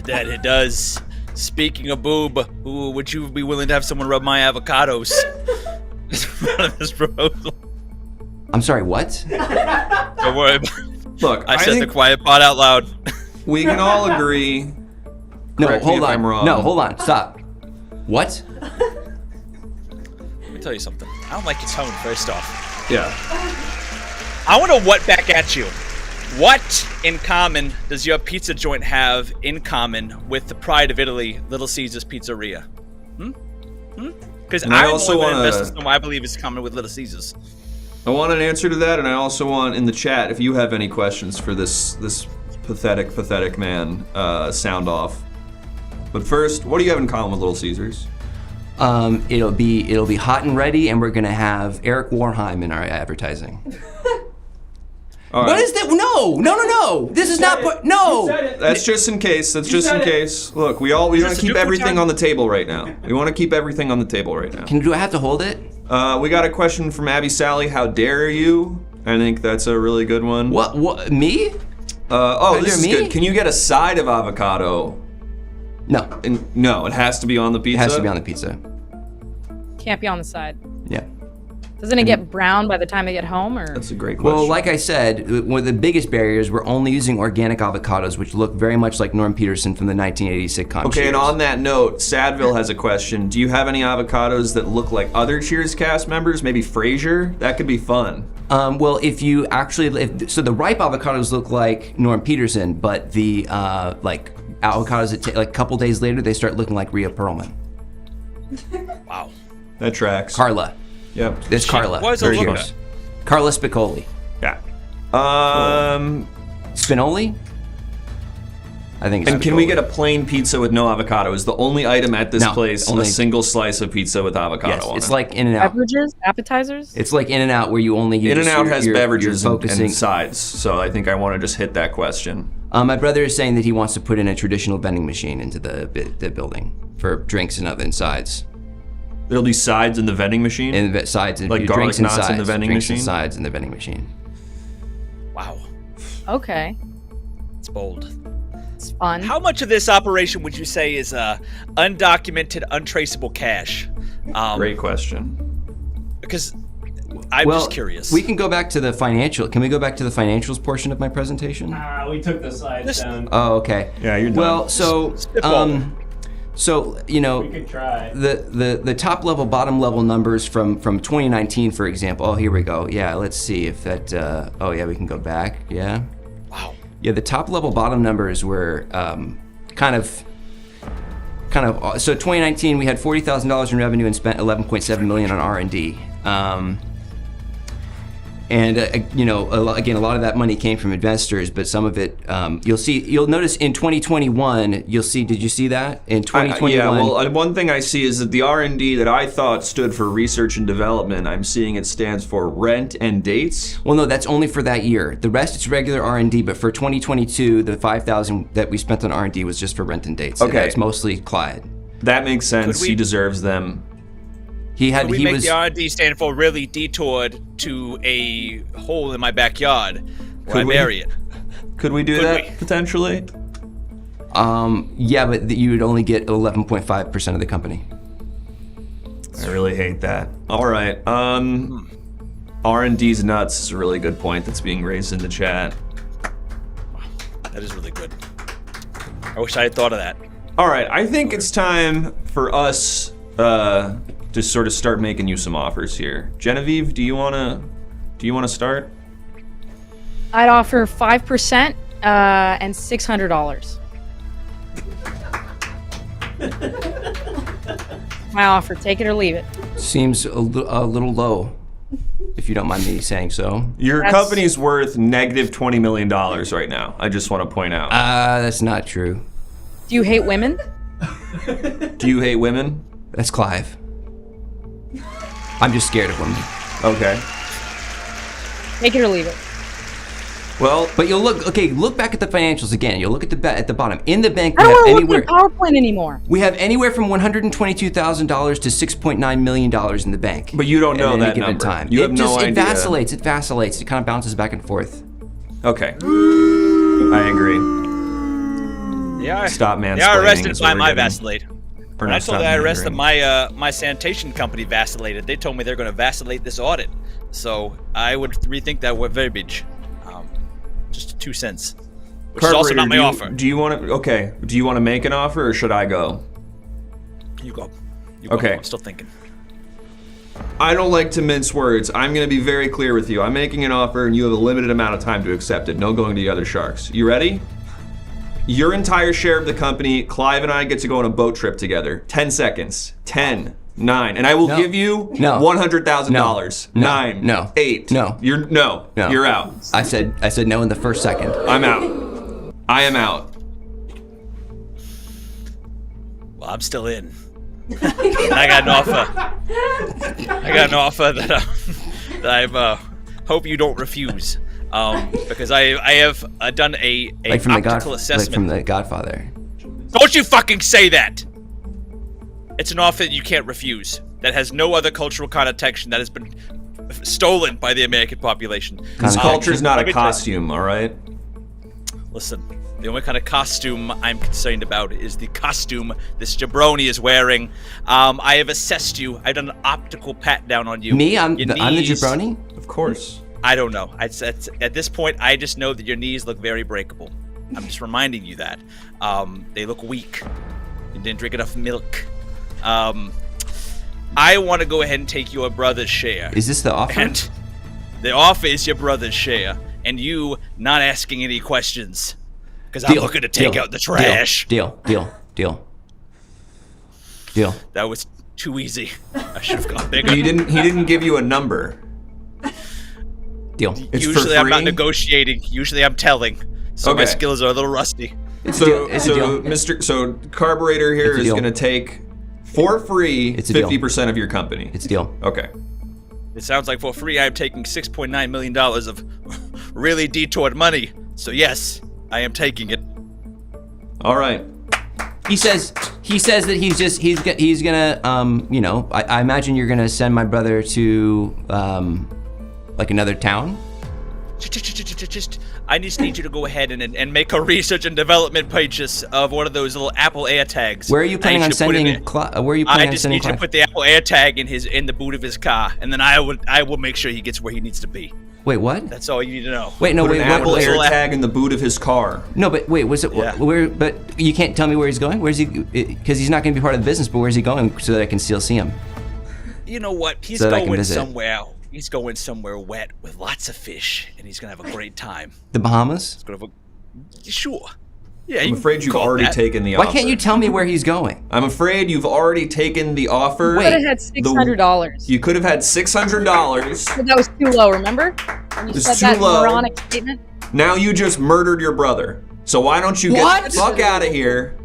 That it does. Speaking of boob, would you be willing to have someone rub my avocados? As part of this proposal. I'm sorry, what? Don't worry about it. Look, I said the quiet part out loud. We can all agree. No, Correct me hold if on. I'm wrong. No, hold on. Stop. What? Let me tell you something. I don't like your tone, first off. Yeah. I want to what back at you. What in common does your pizza joint have in common with the Pride of Italy, Little Caesars Pizzeria? Because I also want to invest in something I believe is common with Little Caesars. I want an answer to that, and I also want in the chat if you have any questions for this pathetic man. Sound off. But first, what do you have in common with Little Caesars? It'll be hot and ready, and we're gonna have Eric Warheim in our advertising. All What right. is that? No! This is not. No. That's just in case. That's just in case. Look, we want to keep everything on the table right now. We want to keep everything on the table right now. Do I have to hold it? We got a question from Abby Sally. How dare you? I think that's a really good one. What? Me? This is good. Can you get a side of avocado? No. No, it has to be on the pizza. It has to be on the pizza. Can't be on the side. Yeah. Doesn't it get brown by the time I get home, or? That's a great question. Well, like I said, one of the biggest barriers, we're only using organic avocados, which look very much like Norm Peterson from the 1980 sitcom Okay, Cheers. and on that note, Sadville has a question. Do you have any avocados that look like other Cheers cast members? Maybe Frasier? That could be fun. Well, if you actually, so the ripe avocados look like Norm Peterson, but the like avocados that take like a couple days later, they start looking like Rhea Perlman. Wow. That tracks. Carla. Yep. This Carla. What does it look like? Carla Spicoli. Yeah. Spinoli? I think it's And can we Spicoli. get a plain pizza with no avocado? Is the only item at this No, place only- a single slice of pizza with avocado Yes, on it's it? like In-N-Out. Beverages, appetizers. It's like In-N-Out where you only use In-N-Out has beverages you're and focusing. sides, so I think I want to just hit that question. My brother is saying that he wants to put in a traditional vending machine into the building for drinks and sides. There'll be sides in the vending machine? And sides and Like drinks garlic and knots sides. in the vending drinks machine? and sides in the vending machine. Wow. Okay, It's bold. it's fun. How much of this operation would you say is undocumented, untraceable cash? Great question. Because I'm well, just curious. We can go back to the financial. Can we go back to the financials portion of my presentation? We took the slides down. Oh, okay. Yeah, you're done. Well, so you know, We could try. the top level, bottom level numbers from 2019, for example. Oh, here we go. Yeah, let's see if that. Oh, yeah, we can go back. Yeah. Wow. Yeah, the top level, bottom numbers were kind of. So 2019, we had $40,000 in revenue and spent $11.7 million on R&D. You know, again, a lot of that money came from investors, but some of it, you'll notice in 2021, you'll see, did you see that? In 2021. Yeah, well, one thing I see is that the R&D that I thought stood for research and development, I'm seeing it stands for rent and dates. Well, no, that's only for that year. The rest, it's regular R&D, but for 2022, the $5,000 that we spent on R&D was just for rent and dates. Okay. And it's mostly Clyde. That makes sense. Could we- He deserves them. Could we make the R&D stand for really detoured to a hole in my backyard where I Could we? bury it? Could we do Could that we? Yeah, potentially? but you would only get 11.5% of the company. I really hate that. All right. R&D's nuts is a really good point that's being raised in the chat. That is really good. I wish I had thought of that. All right, I think it's time for us to sort of start making you some offers here. Genevieve, do you wanna start? I'd offer 5% and $600. My offer, take it or leave it. Seems a little low, if you don't mind me saying so. Your That's- company's worth negative $20 million right now. I just want to point out. That's not true. Do you hate women? Do you hate women? That's Clive. I'm just scared of women. Okay. Take it or leave it. Well, But you'll look back at the financials again. You'll look at the bottom. In the bank, I we don't have want to anywhere. look at PowerPoint anymore. We have anywhere from $122,000 to $6.9 million in the bank. But you don't know at any that given number. time. You have no idea. It vacillates. It vacillates. It kind of bounces back and forth. Okay. I agree. Stop mansplaining. They are arrested is by what my we're getting. vacillate. Or When not I told stop the IRS that mandering. my sanitation company vacillated, they told me they're going to vacillate this audit. So I would rethink that verbiage. Just 2 cents, which is also not my offer. Do you want to? Okay. Do you want to make an offer, or should I go? You go. You go. Okay. I'm still thinking. I don't like to mince words. I'm going to be very clear with you. I'm making an offer, and you have a limited amount of time to accept it. No going to the other sharks. You ready? Your entire share of the company, Clive and I get to go on a boat trip together. 10 seconds. 10, 9, and I will give you $100,000. No. 9, No. 8. No. No. You're out. I said no in the first second. I'm out. I am out. Well, I'm still in. And I got an offer. that I hope you don't refuse. Because I have done a Like from optical assessment. Like from the Godfather. Don't you fucking say that! It's an offer that you can't refuse. That has no other cultural connotation that has been stolen by the American population. This culture's not let a me tell you. costume, all right? Listen, the only kind of costume I'm concerned about is the costume this jabroni is wearing. I have assessed you. I've done an optical pat down on you. Me? I'm Your the knees- jabroni? Of course. I don't know. At this point, I just know that your knees look very breakable. I'm just reminding you that. They look weak. You didn't drink enough milk. I want to go ahead and take your brother's share. Is this the offer? And the offer is your brother's share, and you not asking any questions. Because I'm looking to take out the trash. Deal. That was too easy. I should have gone bigger. He didn't give you a number. Deal. It's for Usually I'm not free? negotiating. Usually I'm telling. So my Okay. skills are a little rusty. It's a deal. It's a deal. So Carburetor here It's a is deal. going to take for free It's a deal. 50% of your company. It's a deal. Okay. It sounds like for free I'm taking $6.9 million of really detoured money. So yes, I am taking it. All right. He says that he's gonna you know, I imagine you're gonna send my brother to like another town. I just need you to go ahead and make a research and development purchase of one of those little Apple AirTags. Where are you planning on sending? Where are you planning I on just sending? need you to put the Apple AirTag in the boot of his car, and then I will make sure he gets where he needs to be. Wait, what? That's all you need to know. Wait, no, Put wait, an what? Apple Wait, AirTag in the boot of his car. No, but wait, was it Yeah. where? But you can't tell me where he's going. Where's he? Because he's not going to be part of the business. But where's he going so that I can still see him? You know what? He's So that I can going visit. somewhere. He's going somewhere wet with lots of fish, and he's gonna have a great time. The Bahamas? He's gonna have sure. Yeah, I'm afraid you've already taken the Why offer. can't you tell me where he's going? I'm afraid you've already taken the offer. I could have had $600. You could have had $600. But that was too low, remember? When you It's said too that low. moronic statement? Now you just murdered your brother. So why don't you get What? the fuck out of here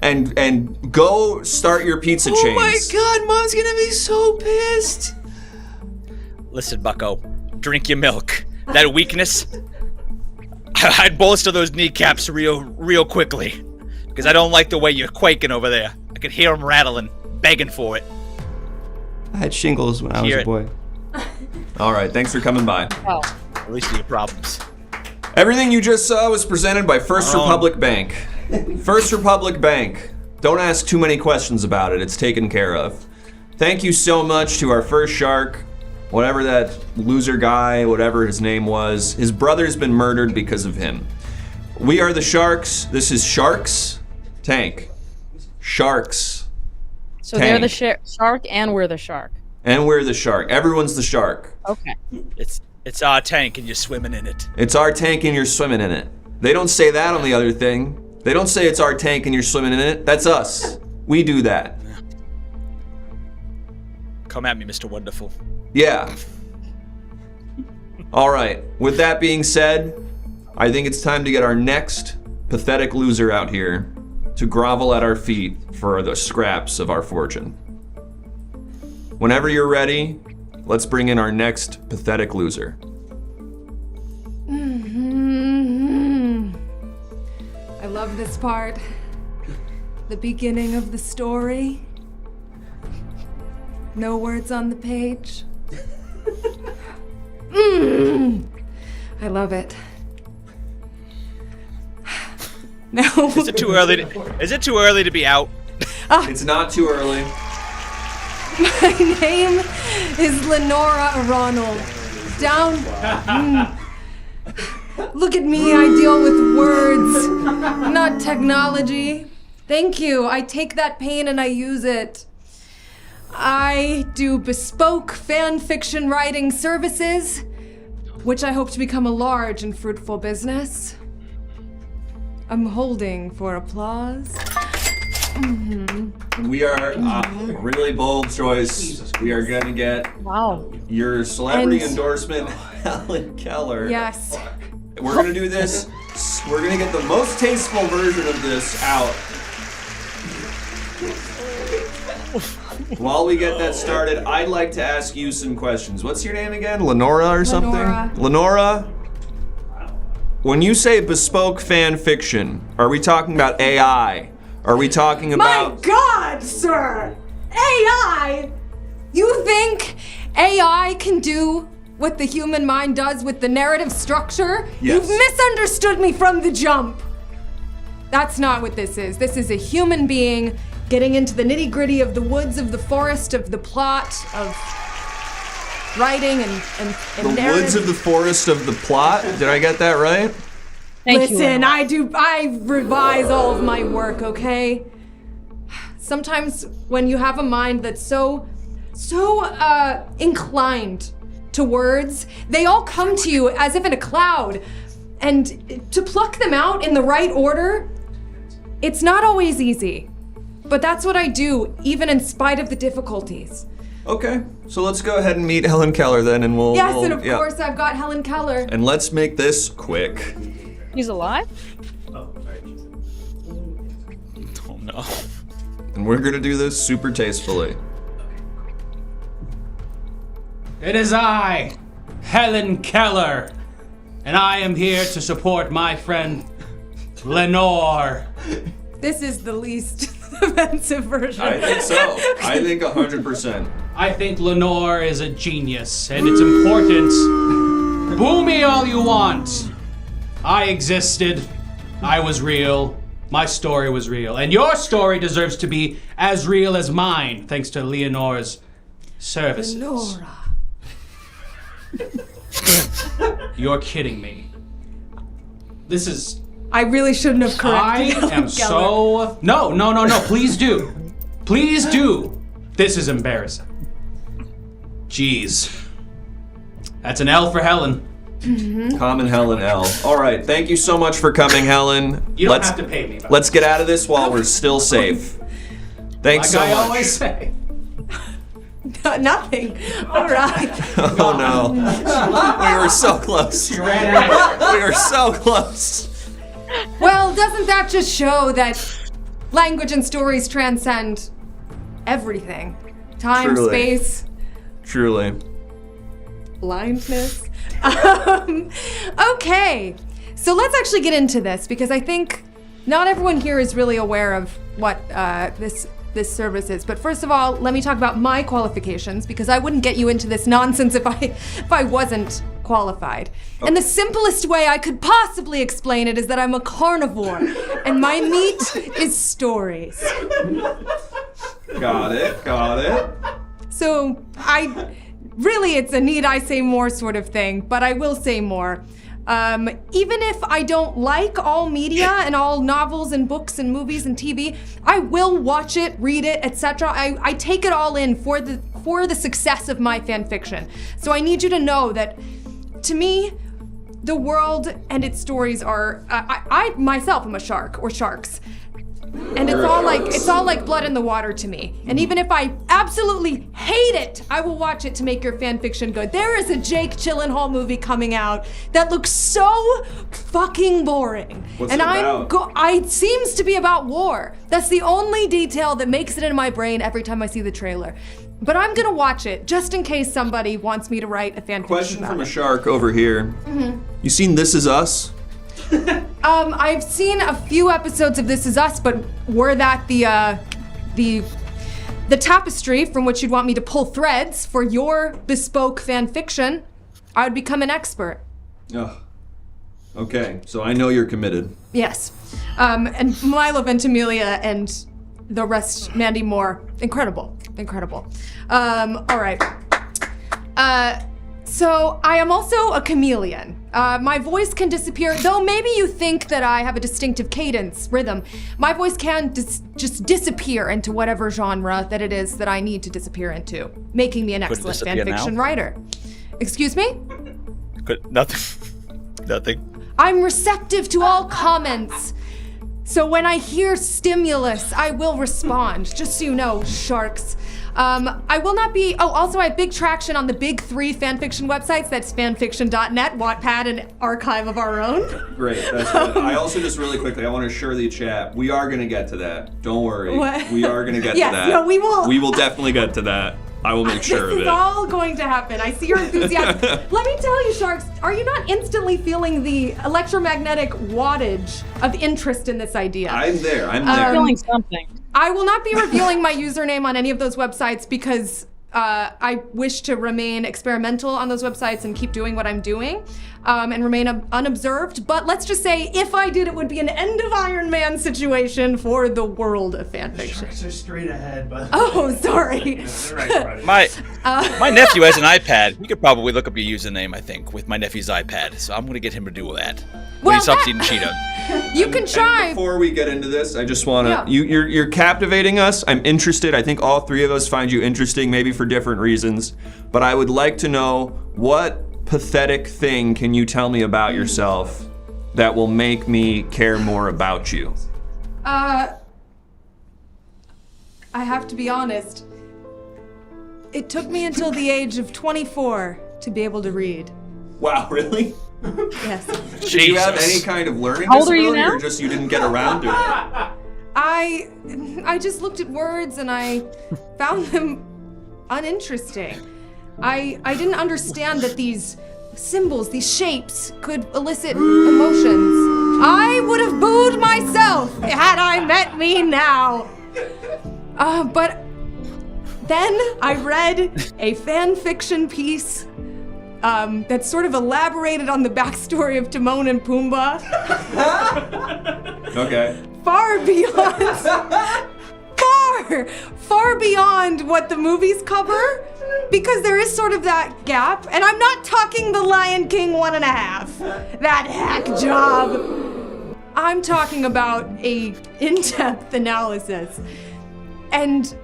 and go start your pizza chains? Oh my God, Mom's gonna be so pissed. Listen, Bucko, drink your milk. That weakness, I'd bolster those kneecaps real quickly. Because I don't like the way you're quaking over there. I could hear them rattling, begging for it. I had shingles when I was Hear a it. boy. All right, thanks for coming by. Oh. At least you get problems. Everything you just saw was presented by First Republic Bank. First Republic Bank. Don't ask too many questions about it. It's taken care of. Thank you so much to our first shark, whatever that loser guy, whatever his name was. His brother's been murdered because of him. We are the Sharks. This is Sharks Tank. Sharks. So they're the Tank. shark and we're the shark. And we're the shark. Everyone's the shark. Okay. It's our tank and you're swimming in it. It's our tank and you're swimming in it. They don't say that on the other thing. They don't say it's our tank and you're swimming in it. That's us. We do that. Come at me, Mr. Wonderful. Yeah. All right. With that being said, I think it's time to get our next pathetic loser out here to grovel at our feet for the scraps of our fortune. Whenever you're ready, let's bring in our next pathetic loser. Mm-hmm. love this part. The beginning of the story. No words on the page. I love it. Now, Is it too early? Is it too early to be out? It's not too early. my name is Lenora Ronald. Down. Look at me, I deal with words, not technology. Thank you. I take that pain and I use it. I do bespoke fan fiction writing services, which I hope to become a large and fruitful business. I'm holding for applause. We are really bold choice. We are gonna get your celebrity endorsement, Helen Keller. Yes. We're gonna do this. We're gonna get the most tasteful version of this out. While we get that started, I'd like to ask you some questions. What's your name again? Lenora or something? Lenora? When you say bespoke fan fiction, are we talking about AI? Are we talking about... My God, sir! AI? You think AI can do what the human mind does with the narrative structure? Yes. You've misunderstood me from the jump. That's not what this is. This is a human being getting into the nitty-gritty of the woods, of the forest, of the plot, of writing and The narrative. woods of the forest of the plot? Did I get that right? Listen, I revise all of my work, okay? Sometimes when you have a mind that's so inclined to words, they all come to you as if in a cloud. And to pluck them out in the right order, it's not always easy. But that's what I do, even in spite of the difficulties. Okay, so let's go ahead and meet Helen Keller then, and we'll... Yes, and of course I've got Helen Keller. And let's make this quick. He's alive? Oh no. And we're gonna do this super tastefully. It is I, Helen Keller, and I am here to support my friend, Lenore. This is the least offensive version. I think so. I think 100%. I think Lenore is a genius, and it's important. Boo me all you want. I existed. I was real. My story was real. And your story deserves to be as real as mine, thanks to Leonore's services. Lenora. You're kidding me. This is... I really shouldn't have corrected I am so... No, please do. Please do. This is embarrassing. Jeez. That's an L for Helen. Common Helen L. All right, thank you so much for coming, Helen. You don't have to pay me. Let's get out of this while we're still safe. Thanks so Like I much. always say. Nothing. All right. Oh no. We were so close. We were so close. Well, doesn't that just show that language and stories transcend everything? Time, Truly. space, Truly. blindness. Okay, so let's actually get into this because I think not everyone here is really aware of what this service is. But first of all, let me talk about my qualifications because I wouldn't get you into this nonsense if I wasn't qualified. And the simplest way I could possibly explain it is that I'm a carnivore and my meat is stories. Got it. So it's a need I say more sort of thing, but I will say more. Even if I don't like all media and all novels and books and movies and TV, I will watch it, read it, etc. I take it all in for the success of my fan fiction. So I need you to know that, to me, the world and its stories are. I myself am a shark or sharks. And it's all like blood in the water to me. And even if I absolutely hate it, I will watch it to make your fan fiction good. There is a Jake Gyllenhaal movie coming out that looks so fucking boring. What's and it about? It seems to be about war. That's the only detail that makes it in my brain every time I see the trailer. But I'm gonna watch it just in case somebody wants me to write a fan fiction Question about from a it. shark over here. You seen This Is Us? I've seen a few episodes of This Is Us, but were that the tapestry from which you'd want me to pull threads for your bespoke fan fiction, I would become an expert. Oh. Okay, so I know you're committed. Yes. And Milo Ventimiglia and the rest, Mandy Moore, incredible. All right. So I am also a chameleon. My voice can disappear, though maybe you think that I have a distinctive cadence, rhythm. My voice can just disappear into whatever genre that it is that I need to disappear into, making me an excellent fanfiction writer. Excuse me? Nothing. I'm receptive to all comments. So when I hear stimulus, I will respond, just so you know, sharks. I will not be, also I have big traction on the big 3 fanfiction websites. That's fanfiction.net, Wattpad, and Archive of Our Own. Great, that's good. I also just really quickly, I want to assure the chat, we are going to get to that. Don't worry. What? We are going to get to Yes, that. no, we will. We will definitely get to that. I will make sure of This it. is all going to happen. I see your enthusiasm. Let me tell you, sharks, are you not instantly feeling the electromagnetic wattage of interest in this idea? I'm there. Feeling something. I will not be revealing my username on any of those websites because I wish to remain experimental on those websites and keep doing what I'm doing and remain unobserved. But let's just say if I did, it would be an end of Iron Man situation for the world of fanfiction. Sharks are straight ahead, but. Oh, sorry. My nephew has an iPad. We could probably look up your username, I think, with my nephew's iPad. So I'm gonna get him to do that. When he stops eating Cheetos. You can try. And before we get into this, I just want to, Yeah. you're captivating us. I'm interested. I think all 3 of us find you interesting, maybe for different reasons. But I would like to know, what pathetic thing can you tell me about yourself that will make me care more about you? I have to be honest. It took me until the age of 24 to be able to read. Wow, really? Yes. Did you have any kind of learning How old are you disability, now? or just you didn't get around to it? I just looked at words and I found them uninteresting. I didn't understand that these symbols, these shapes, could elicit emotions. I would have booed myself had I met me now. But then I read a fan fiction piece that sort of elaborated on the backstory of Timon and Pumbaa. Okay. Far beyond what the movies cover, because there is sort of that gap. And I'm not talking The Lion King 1.5, that hack job. I'm talking about a in-depth analysis. And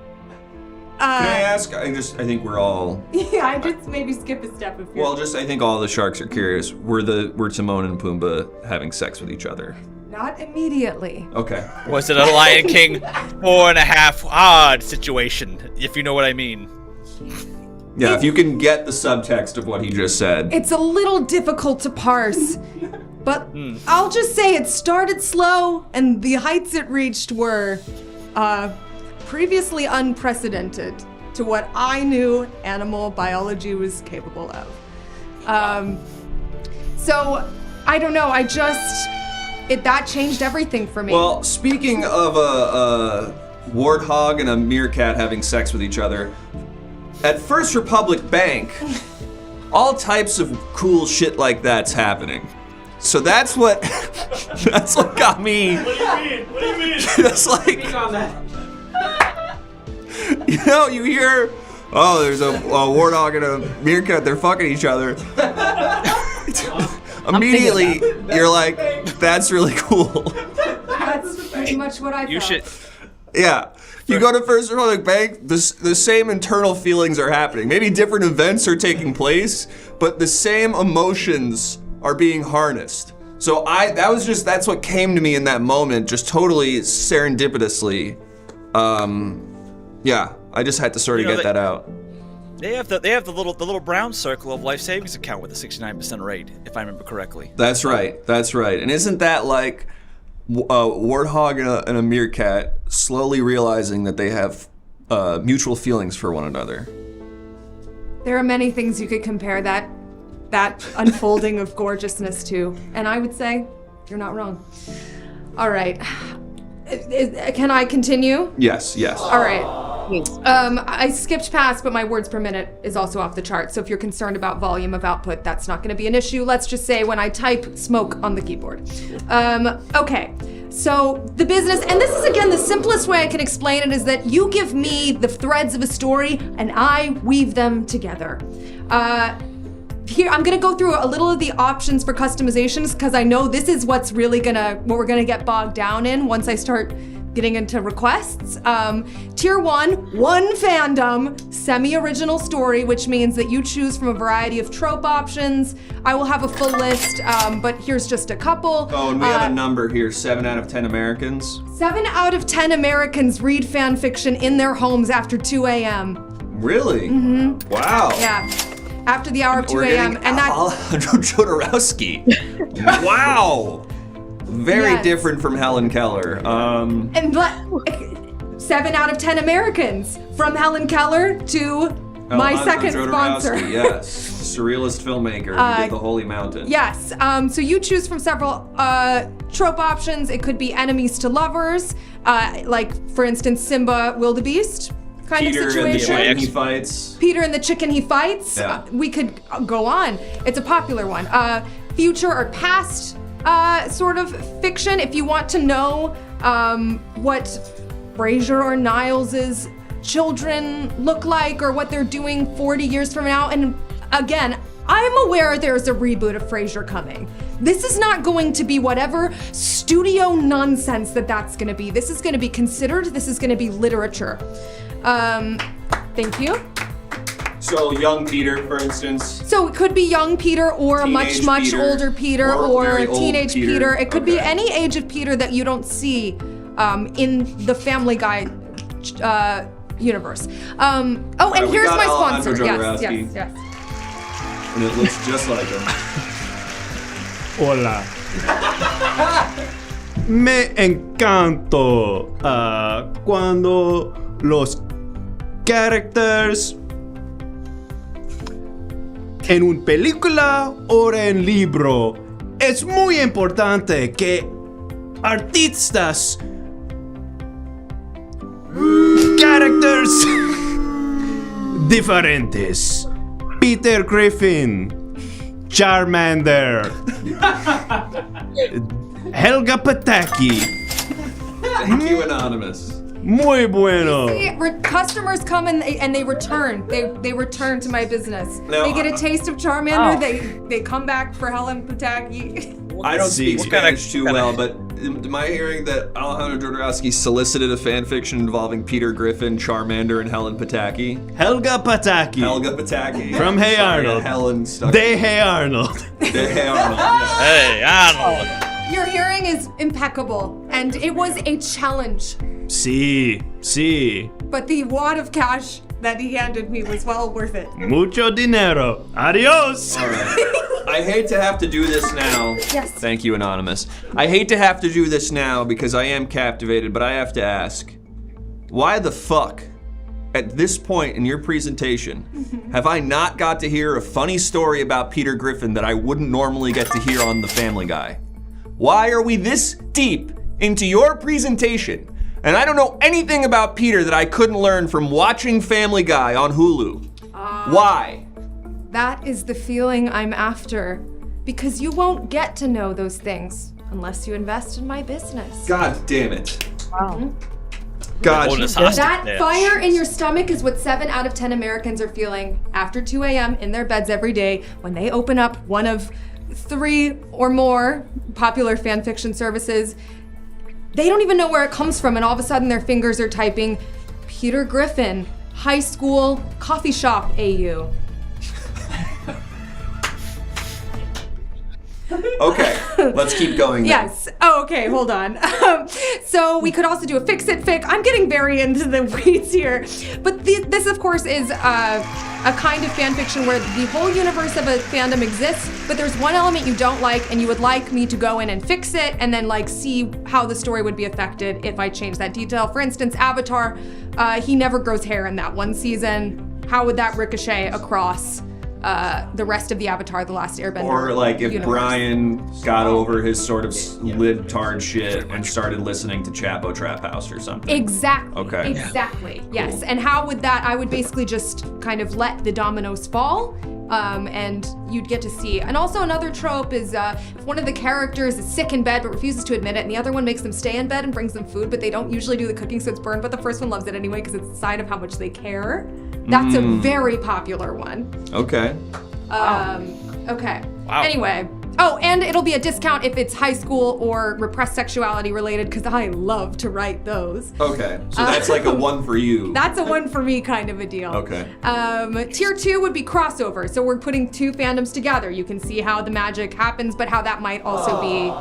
Can I ask? I think we're all. yeah, I just maybe skip a step if you're. Well, I think all the sharks are curious. Were Timon and Pumbaa having sex with each other? Not immediately. Okay. Was it a Lion King 4.5 odd situation, if you know what I mean? Yeah, if you can get the subtext of what he just said. It's a little difficult to parse, but I'll just say it started slow, and the heights it reached were previously unprecedented to what I knew animal biology was capable of. So, I don't know, that changed everything for me. Well, speaking of a warthog and a meerkat having sex with each other, at First Republic Bank, all types of cool shit like that's happening. So that's what got me. What do you mean? What do you mean? It's like, Speak on that. you know, you hear, oh, there's a warthog and a meerkat, they're fucking each other. Immediately, you're like, that's really cool. That's pretty much what I You felt. should. Yeah. You go to First Republic Bank, the same internal feelings are happening. Maybe different events are taking place, but the same emotions are being harnessed. So that's what came to me in that moment, just totally serendipitously. Yeah, I just had to sort of get that out. They have the little brown circle of life savings account with a 69% rate, if I remember correctly. That's right. And isn't that like a warthog and a meerkat slowly realizing that they have mutual feelings for one another? There are many things you could compare that unfolding of gorgeousness to, and I would say You're not wrong. All right. Can I continue? Yes. All right. I skipped past, but my words per minute is also off the chart. So if you're concerned about volume of output, that's not going to be an issue. Let's just say when I type smoke on the keyboard. Okay. So the business, and this is again the simplest way I can explain it, is that you give me the threads of a story and I weave them together. Here, I'm gonna go through a little of the options for customizations because I know this is what we're gonna get bogged down in once I start getting into requests. Tier 1 fandom, semi-original story, which means that you choose from a variety of trope options. I will have a full list, but here's just a couple. Oh, and we have a number here, 7 out of 10 Americans. 7 out of 10 Americans read fan fiction in their homes after 2 a.m. Really? Mm-hmm. Wow. Yeah. After the hour of 2 a.m. And that Alejandro Jodorowsky. Wow. Very different from Helen Keller. And 7 out of 10 Americans, from Helen Keller to my second sponsor. Yes, surrealist filmmaker who did The Holy Mountain. Yes, so you choose from several trope options. It could be enemies to lovers, like for instance Simba Wildebeest kind of situation. Peter and the chicken he fights. Peter and the chicken he fights. Yeah. We could go on. It's a popular one. Future or past sort of fiction. If you want to know what Frasier or Niles's children look like or what they're doing 40 years from now. And again, I'm aware there's a reboot of Frasier coming. This is not going to be whatever studio nonsense that's going to be. This is going to be considered. This is going to be literature. Thank you. So young Peter, for instance. So it could be young Peter or a much Peter, older Peter or teenage Peter. It could be Okay. any age of Peter that you don't see in the Family Guy universe. And we here's got my Alejandro sponsor. Yes. Jodorowsky. And it looks just like him. Hola. Me encanto cuando los characters en una película o en libro. Es muy importante que artistas characters diferentes. Peter Griffin, Charmander, Helga Pataki. Thank you, Anonymous. Muy bueno. See, customers come and they return. They return to my business. No, they get a taste of Charmander. They come back for Helen Pataki. I don't speak Spanish too well, kinda- but am I hearing that Alejandro Jodorowsky solicited a fan fiction involving Peter Griffin, Charmander, and Helen Pataki? Helga Pataki. Helga Pataki. From Hey Sorry, Arnold. Helen stuck. De Hey Arnold. Hey Arnold. Yeah. Hey, Arnold. Your hearing is impeccable, and it was a challenge. Sí. But the wad of cash that he handed me was well worth it. Mucho dinero. Adios. All right. I hate to have to do this now. Yes. Thank you, Anonymous. I hate to have to do this now because I am captivated, but I have to ask, why the fuck, at this point in your presentation, have I not got to hear a funny story about Peter Griffin that I wouldn't normally get to hear on The Family Guy? Why are we this deep into your presentation and I don't know anything about Peter that I couldn't learn from watching Family Guy on Hulu? Why? That is the feeling I'm after. Because you won't get to know those things unless you invest in my business. God damn it. Wow. God. Holding us hostage That there. fire in your stomach is what 7 out of 10 Americans are feeling after 2 a.m. in their beds every day when they open up one of 3 or more popular fan fiction services. They don't even know where it comes from, and all of a sudden their fingers are typing Peter Griffin, high school, coffee shop AU. Okay, let's keep going then. Yes. Oh, okay, hold on. So we could also do a fix-it fic. I'm getting very into the weeds here. But this, of course, is a kind of fan fiction where the whole universe of a fandom exists, but there's one element you don't like, and you would like me to go in and fix it, and then like see how the story would be affected if I change that detail. For instance, Avatar, he never grows hair in that one season. How would that ricochet across the rest of the Avatar: The Last Airbender. Or like if universe. Brian got over his sort of libtard shit and started listening to Chapo Trap House or something. Exactly. Okay. Exactly. Yes. And how would that? I would basically just kind of let the dominoes fall, and you'd get to see. And also another trope is if one of the characters is sick in bed but refuses to admit it, and the other one makes them stay in bed and brings them food, but they don't usually do the cooking, so it's burned. But the first one loves it anyway because it's a sign of how much they care. That's a very popular one. Okay. Okay. Wow. Anyway. Oh, and it'll be a discount if it's high school or repressed sexuality related, because I love to write those. Okay. So that's like a one for you. That's a one for me kind of a deal. Okay. Tier 2 would be crossover. So we're putting two fandoms together. You can see how the magic happens, but how that might also be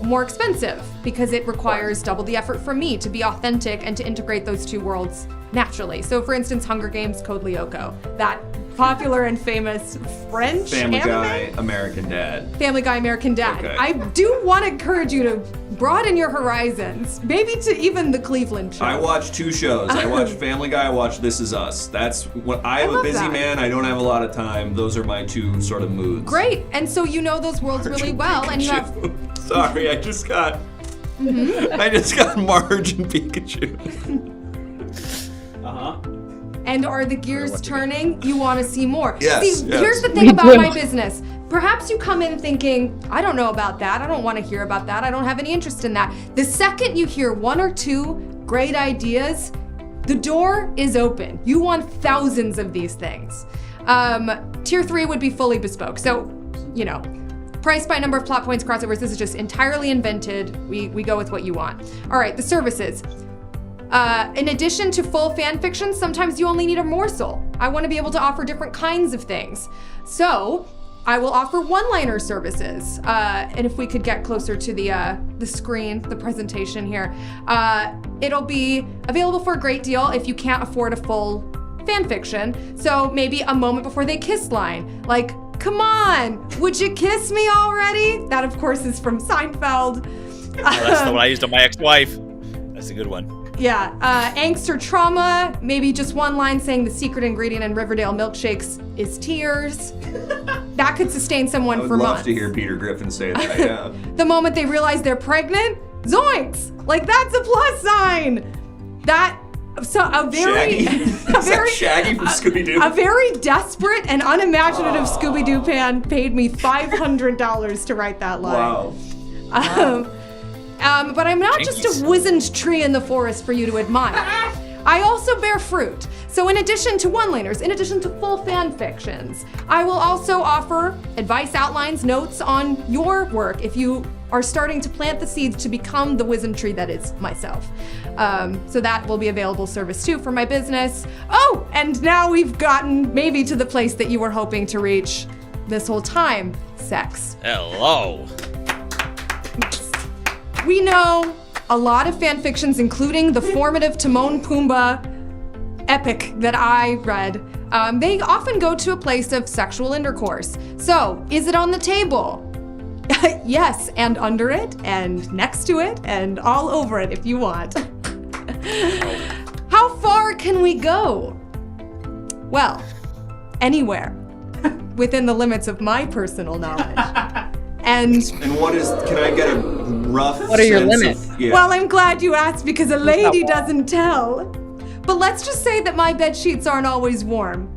more expensive because it requires double the effort from me to be authentic and to integrate those two worlds naturally. So for instance, Hunger Games Code Lyoko, that popular and famous French Family anime? Guy, American Dad. Family Guy, American Dad. Okay. I do want to encourage you to broaden your horizons, maybe to even the Cleveland show. I watch two shows. I watch Family Guy, I watch This Is Us. That's what I am a love busy that. man. I don't have a lot of time. Those are my two sort of moods. Great, and so you know those worlds really well, and you have. Sorry, I just got Marge and Pikachu. And are the gears turning? You want to see more. Yes, See, yes. here's the thing about my business. Perhaps you come in thinking, I don't know about that. I don't want to hear about that. I don't have any interest in that. The second you hear one or two great ideas, the door is open. You want thousands of these things. Tier 3 would be fully bespoke. So, you know, price by number of plot points, crossovers. This is just entirely invented. We go with what you want. All right, the services. In addition to full fan fiction, sometimes you only need a morsel. I want to be able to offer different kinds of things. So I will offer one-liner services. And if we could get closer to the screen, the presentation here, it'll be available for a great deal if you can't afford a full fan fiction. So maybe a moment before they kiss line, like, come on, would you kiss me already? That of course is from Seinfeld. That's the one I used on my ex-wife. That's a good one. Yeah, angst or trauma, maybe just one line saying the secret ingredient in Riverdale milkshakes is tears. That could sustain someone I would for love months. to hear Peter Griffin say that, yeah. The moment they realize they're pregnant, zoinks! Like that's a plus sign. That so a very Shaggy? Is that Shaggy from Scooby-Doo? A very desperate and unimaginative Scooby-Doo fan paid me $500 to write that line. Wow. But I'm not just a wizened tree in the forest for you to admire. I also bear fruit. So in addition to one-liners, in addition to full fan fictions, I will also offer advice, outlines, notes on your work if you are starting to plant the seeds to become the wizened tree that is myself. So that will be available service too for my business. Oh, and now we've gotten maybe to the place that you were hoping to reach this whole time, sex. Hello. We know a lot of fan fictions, including the formative Timon Pumbaa epic that I read, they often go to a place of sexual intercourse. So, is it on the table? Yes, and under it, and next to it, and all over it if you want. How far can we go? Well, anywhere within the limits of my personal knowledge. And what is, can I get a rough What are your sense limits? of, yeah. well, I'm glad you asked because a lady doesn't tell. But let's just say that my bed sheets aren't always warm.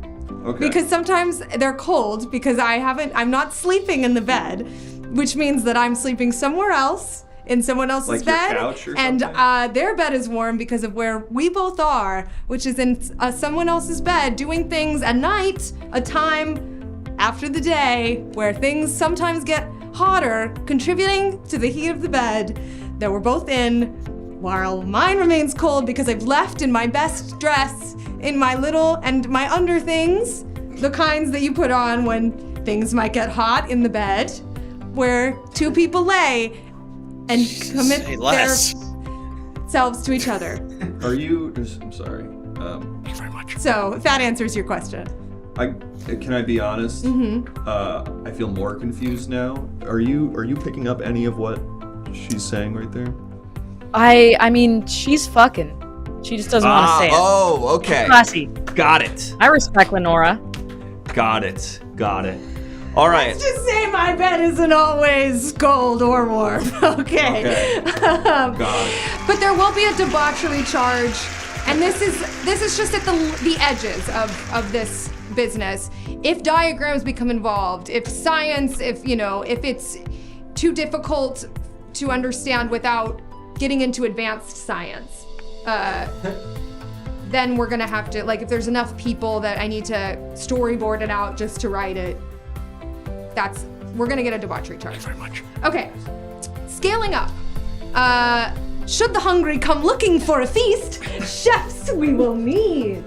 Okay. Because sometimes they're cold because I'm not sleeping in the bed, which means that I'm sleeping somewhere else in someone else's Like your bed. couch or and something? their bed is warm because of where we both are, which is in someone else's bed doing things at night, a time after the day where things sometimes get hotter, contributing to the heat of the bed that we're both in, while mine remains cold because I've left in my best dress, in my little and my under things, the kinds that you put on when things might get hot in the bed, where two people lay and commit Say less. themselves to each other. Are you, I'm sorry. Thank you very much. So if that answers your question. Can I be honest? I feel more confused now. Are you picking up any of what she's saying right there? I mean, she's fucking. She just doesn't want to say it. Oh, okay. Classy. Got it. I respect Lenora. Got it. All right. Let's just say my bed isn't always cold or warm. Okay. Got it. But there will be a debauchery charge, and this is just at the edges of this business. If diagrams become involved, if science, if it's too difficult to understand without getting into advanced science, then we're gonna have to, like, if there's enough people that I need to storyboard it out just to write it, we're gonna get a debauchery charge. Very much. Okay, scaling up. Should the hungry come looking for a feast, chefs we will need.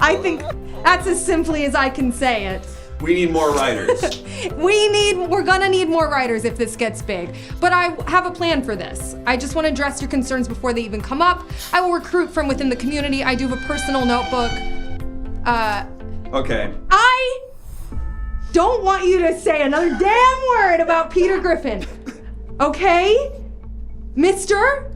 I think that's as simply as I can say it. We need more writers. We're gonna need more writers if this gets big. But I have a plan for this. I just want to address your concerns before they even come up. I will recruit from within the community. I do have a personal notebook. Okay. I don't want you to say another damn word about Peter Griffin. Okay? Mister?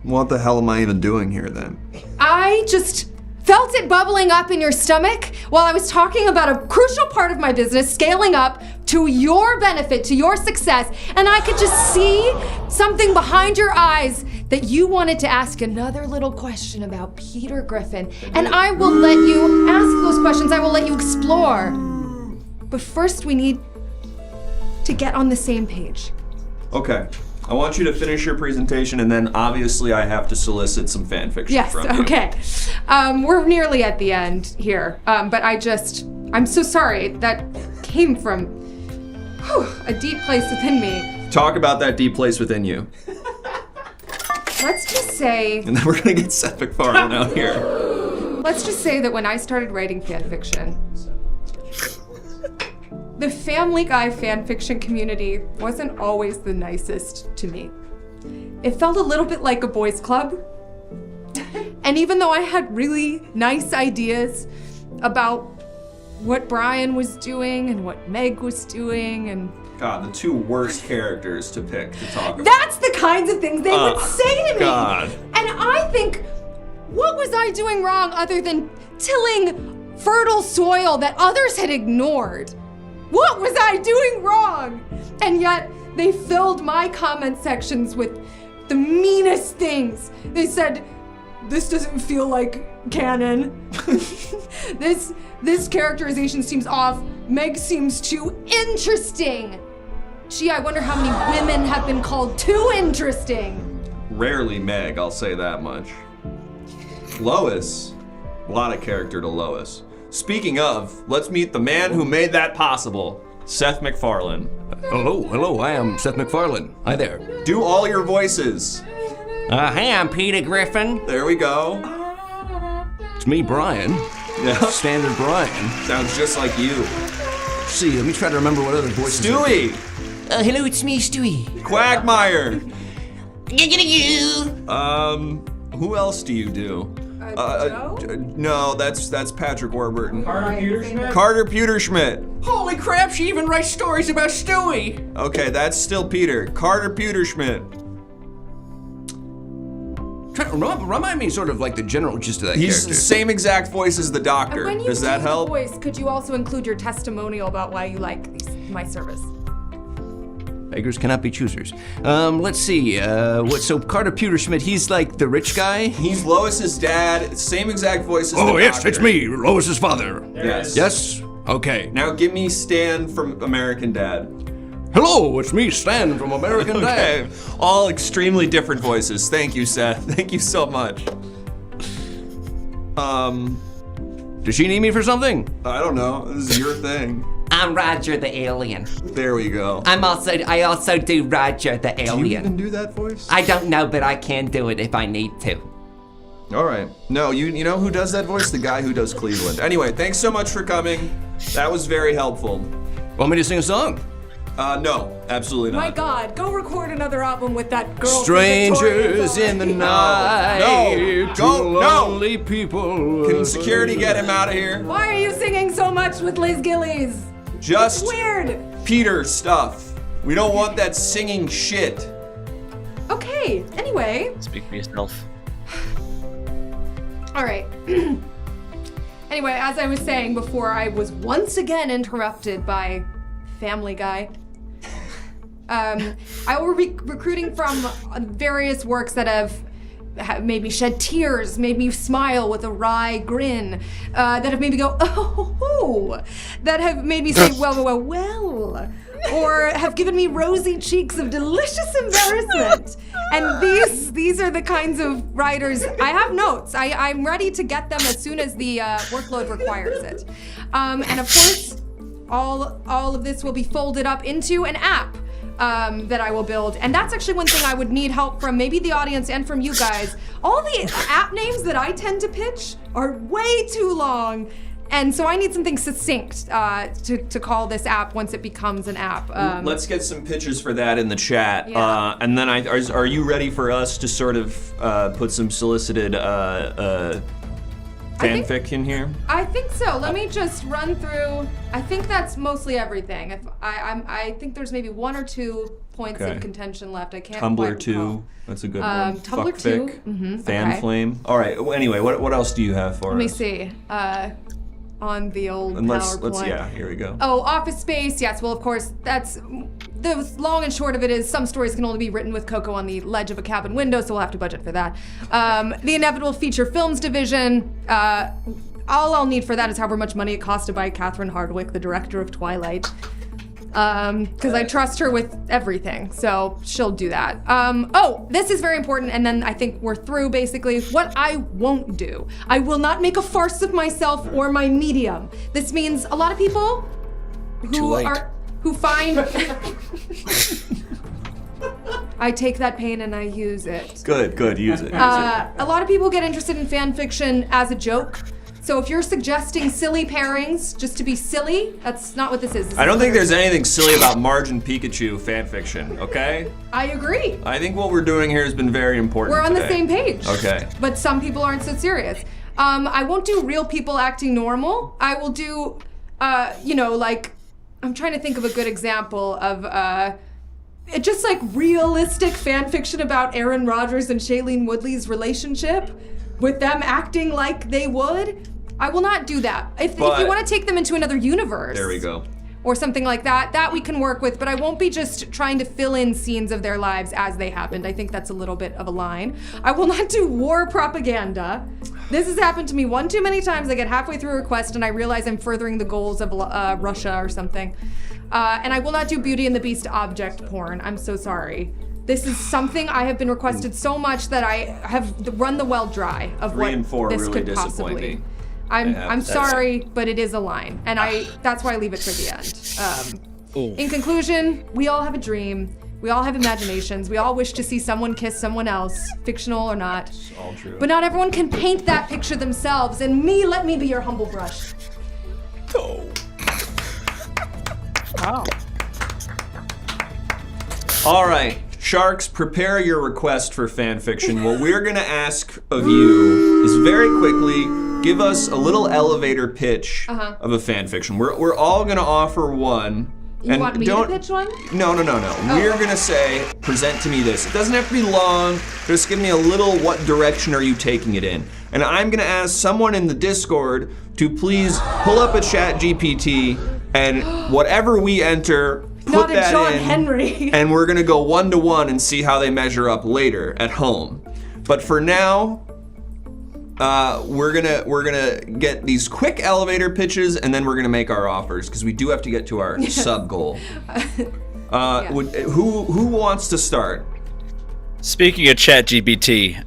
What the hell am I even doing here then? I just felt it bubbling up in your stomach while I was talking about a crucial part of my business scaling up to your benefit, to your success, and I could just see something behind your eyes that you wanted to ask another little question about Peter Griffin, and I will let you ask those questions. I will let you explore. But first we need to get on the same page. Okay. I want you to finish your presentation, and then obviously I have to solicit some fan fiction Yes, from you. okay. We're nearly at the end here, but I'm so sorry. That came from a deep place within me. Talk about that deep place within you. Let's just say, And then we're gonna get Seth MacFarlane out here. let's just say that when I started writing fan fiction, the Family Guy fan fiction community wasn't always the nicest to me. It felt a little bit like a boys' club. And even though I had really nice ideas about what Brian was doing and what Meg was doing and God, the two worst characters to pick to talk about. that's the kinds of things they would say to me. God. And I think, what was I doing wrong other than tilling fertile soil that others had ignored? What was I doing wrong? And yet they filled my comment sections with the meanest things. They said, this doesn't feel like canon. This characterization seems off. Meg seems too interesting. Gee, I wonder how many women have been called too interesting. Rarely Meg, I'll say that much. Lois, a lot of character to Lois. Speaking of, let's meet the man who made that possible, Seth MacFarlane. Hello, I am Seth MacFarlane. Hi there. Do all your voices. Hey, I'm Peter Griffin. There we go. It's me, Brian. Yeah. Standard Brian. Sounds just like you. Let's see, let me try to remember what other voices. Stewie. Hello, it's me, Stewie. Quagmire. Who else do you do? Joe? No, that's Patrick Warburton. Peter Carter Pewterschmidt. Holy crap, she even writes stories about Stewie. Okay, that's still Peter. Carter Pewterschmidt. Remind me sort of like the general gist of that He's character. the same exact voice as the Doctor. And when you Does that do the help? voice, could you also include your testimonial about why you like my service? Beggars cannot be choosers. Let's see. So Carter Pewterschmidt, he's like the rich guy? He's Lois's dad. Same exact voice as the Oh, Doctor. yes, it's me, Lois's father. Yes. Yes? Okay. Now give me Stan from American Dad. Hello, it's me, Stan from American Dad. Okay. All extremely different voices. Thank you, Seth. Thank you so much. Does she need me for something? I don't know. This is your thing. I'm Roger the Alien. There we go. I also do Roger the Alien. Do you even do that voice? I don't know, but I can do it if I need to. All right. No, you know who does that voice? The guy who does Cleveland. Anyway, thanks so much for coming. That was very helpful. Want me to sing a song? No, absolutely not. My God, go record another album with that girl. from Strangers Victoria. in the night. No. Two Go. No. lonely people. Can security get him out of here? Why are you singing so much with Liz Gillies? Just Weird. Peter stuff. We don't want that singing shit. Okay, anyway. Speak for yourself. All right. Anyway, as I was saying before, I was once again interrupted by Family Guy. I will be recruiting from various works that have made me shed tears, made me smile with a wry grin, that have made me go, oh, that have made me say, well, or have given me rosy cheeks of delicious embarrassment. And these are the kinds of writers. I have notes. I'm ready to get them as soon as the workload requires it. And of course, all of this will be folded up into an app that I will build. And that's actually one thing I would need help from maybe the audience and from you guys. All the app names that I tend to pitch are way too long. And so I need something succinct to call this app once it becomes an app. Let's get some pitches for that in the chat. Yeah. And then are you ready for us to sort of put some solicited fanfic in here? I think so. Let me just run through. I think that's mostly everything. I think there's maybe 1 or 2 points of contention left. I can't quite Tumblr 2, recall. That's a good one. Tumblr 2. Fan okay. Flame. All right. Well, anyway, what else do you have for Let me us? see. On the old And PowerPoint. let's here we go. Oh, Office Space. Yes. Well, of course, that's the long and short of it is some stories can only be written with Coco on the ledge of a cabin window, so we'll have to budget for that. The inevitable feature films division. All I'll need for that is however much money it costs to buy Catherine Hardwicke, the director of Twilight. Because I trust her with everything, so she'll do that. Oh, this is very important, and then I think we're through, basically. What I won't do. I will not make a farce of myself or my medium. This means a lot of people who find... I take that pain and I use it. Good, use it. A lot of people get interested in fan fiction as a joke. So if you're suggesting silly pairings just to be silly, that's not what this is. I don't think there's anything silly about Marge and Pikachu fanfiction, okay? I agree. I think what we're doing here has been very important We're on the today. same page. Okay. But some people aren't so serious. I won't do real people acting normal. I will do, like, I'm trying to think of a good example of, just like realistic fan fiction about Aaron Rodgers and Shailene Woodley's relationship with them acting like they would. I will not do that. If you want to take them into another universe. There we go. Or something like that, that we can work with, but I won't be just trying to fill in scenes of their lives as they happened. I think that's a little bit of a line. I will not do war propaganda. This has happened to me one too many times. I get halfway through a request and I realize I'm furthering the goals of Russia or something. And I will not do Beauty and the Beast object porn. I'm so sorry. This is something I have been requested so much that I have run the well dry of 3 and 4 this really could disappoint possibly. me. I'm sorry, but it is a line, and that's why I leave it for the end. In conclusion, we all have a dream. We all have imaginations. We all wish to see someone kiss someone else, fictional or not. It's all true. But not everyone can paint that picture themselves, and let me be your humble brush. Oh. Wow. All right, Sharks, prepare your request for fan fiction. What we're gonna ask of you is very quickly give us a little elevator pitch of a fan fiction. We're all gonna offer one. You want me to pitch one? No. We're gonna say, present to me this. It doesn't have to be long. Just give me a little, what direction are you taking it in? And I'm gonna ask someone in the Discord to please pull up a ChatGPT and whatever we enter, put Not a that John in, Henry. and we're gonna go 1-to-1 and see how they measure up later at home. But for now, we're gonna get these quick elevator pitches, and then we're gonna make our offers because we do have to get to our sub goal. Who wants to start? Speaking of ChatGPT,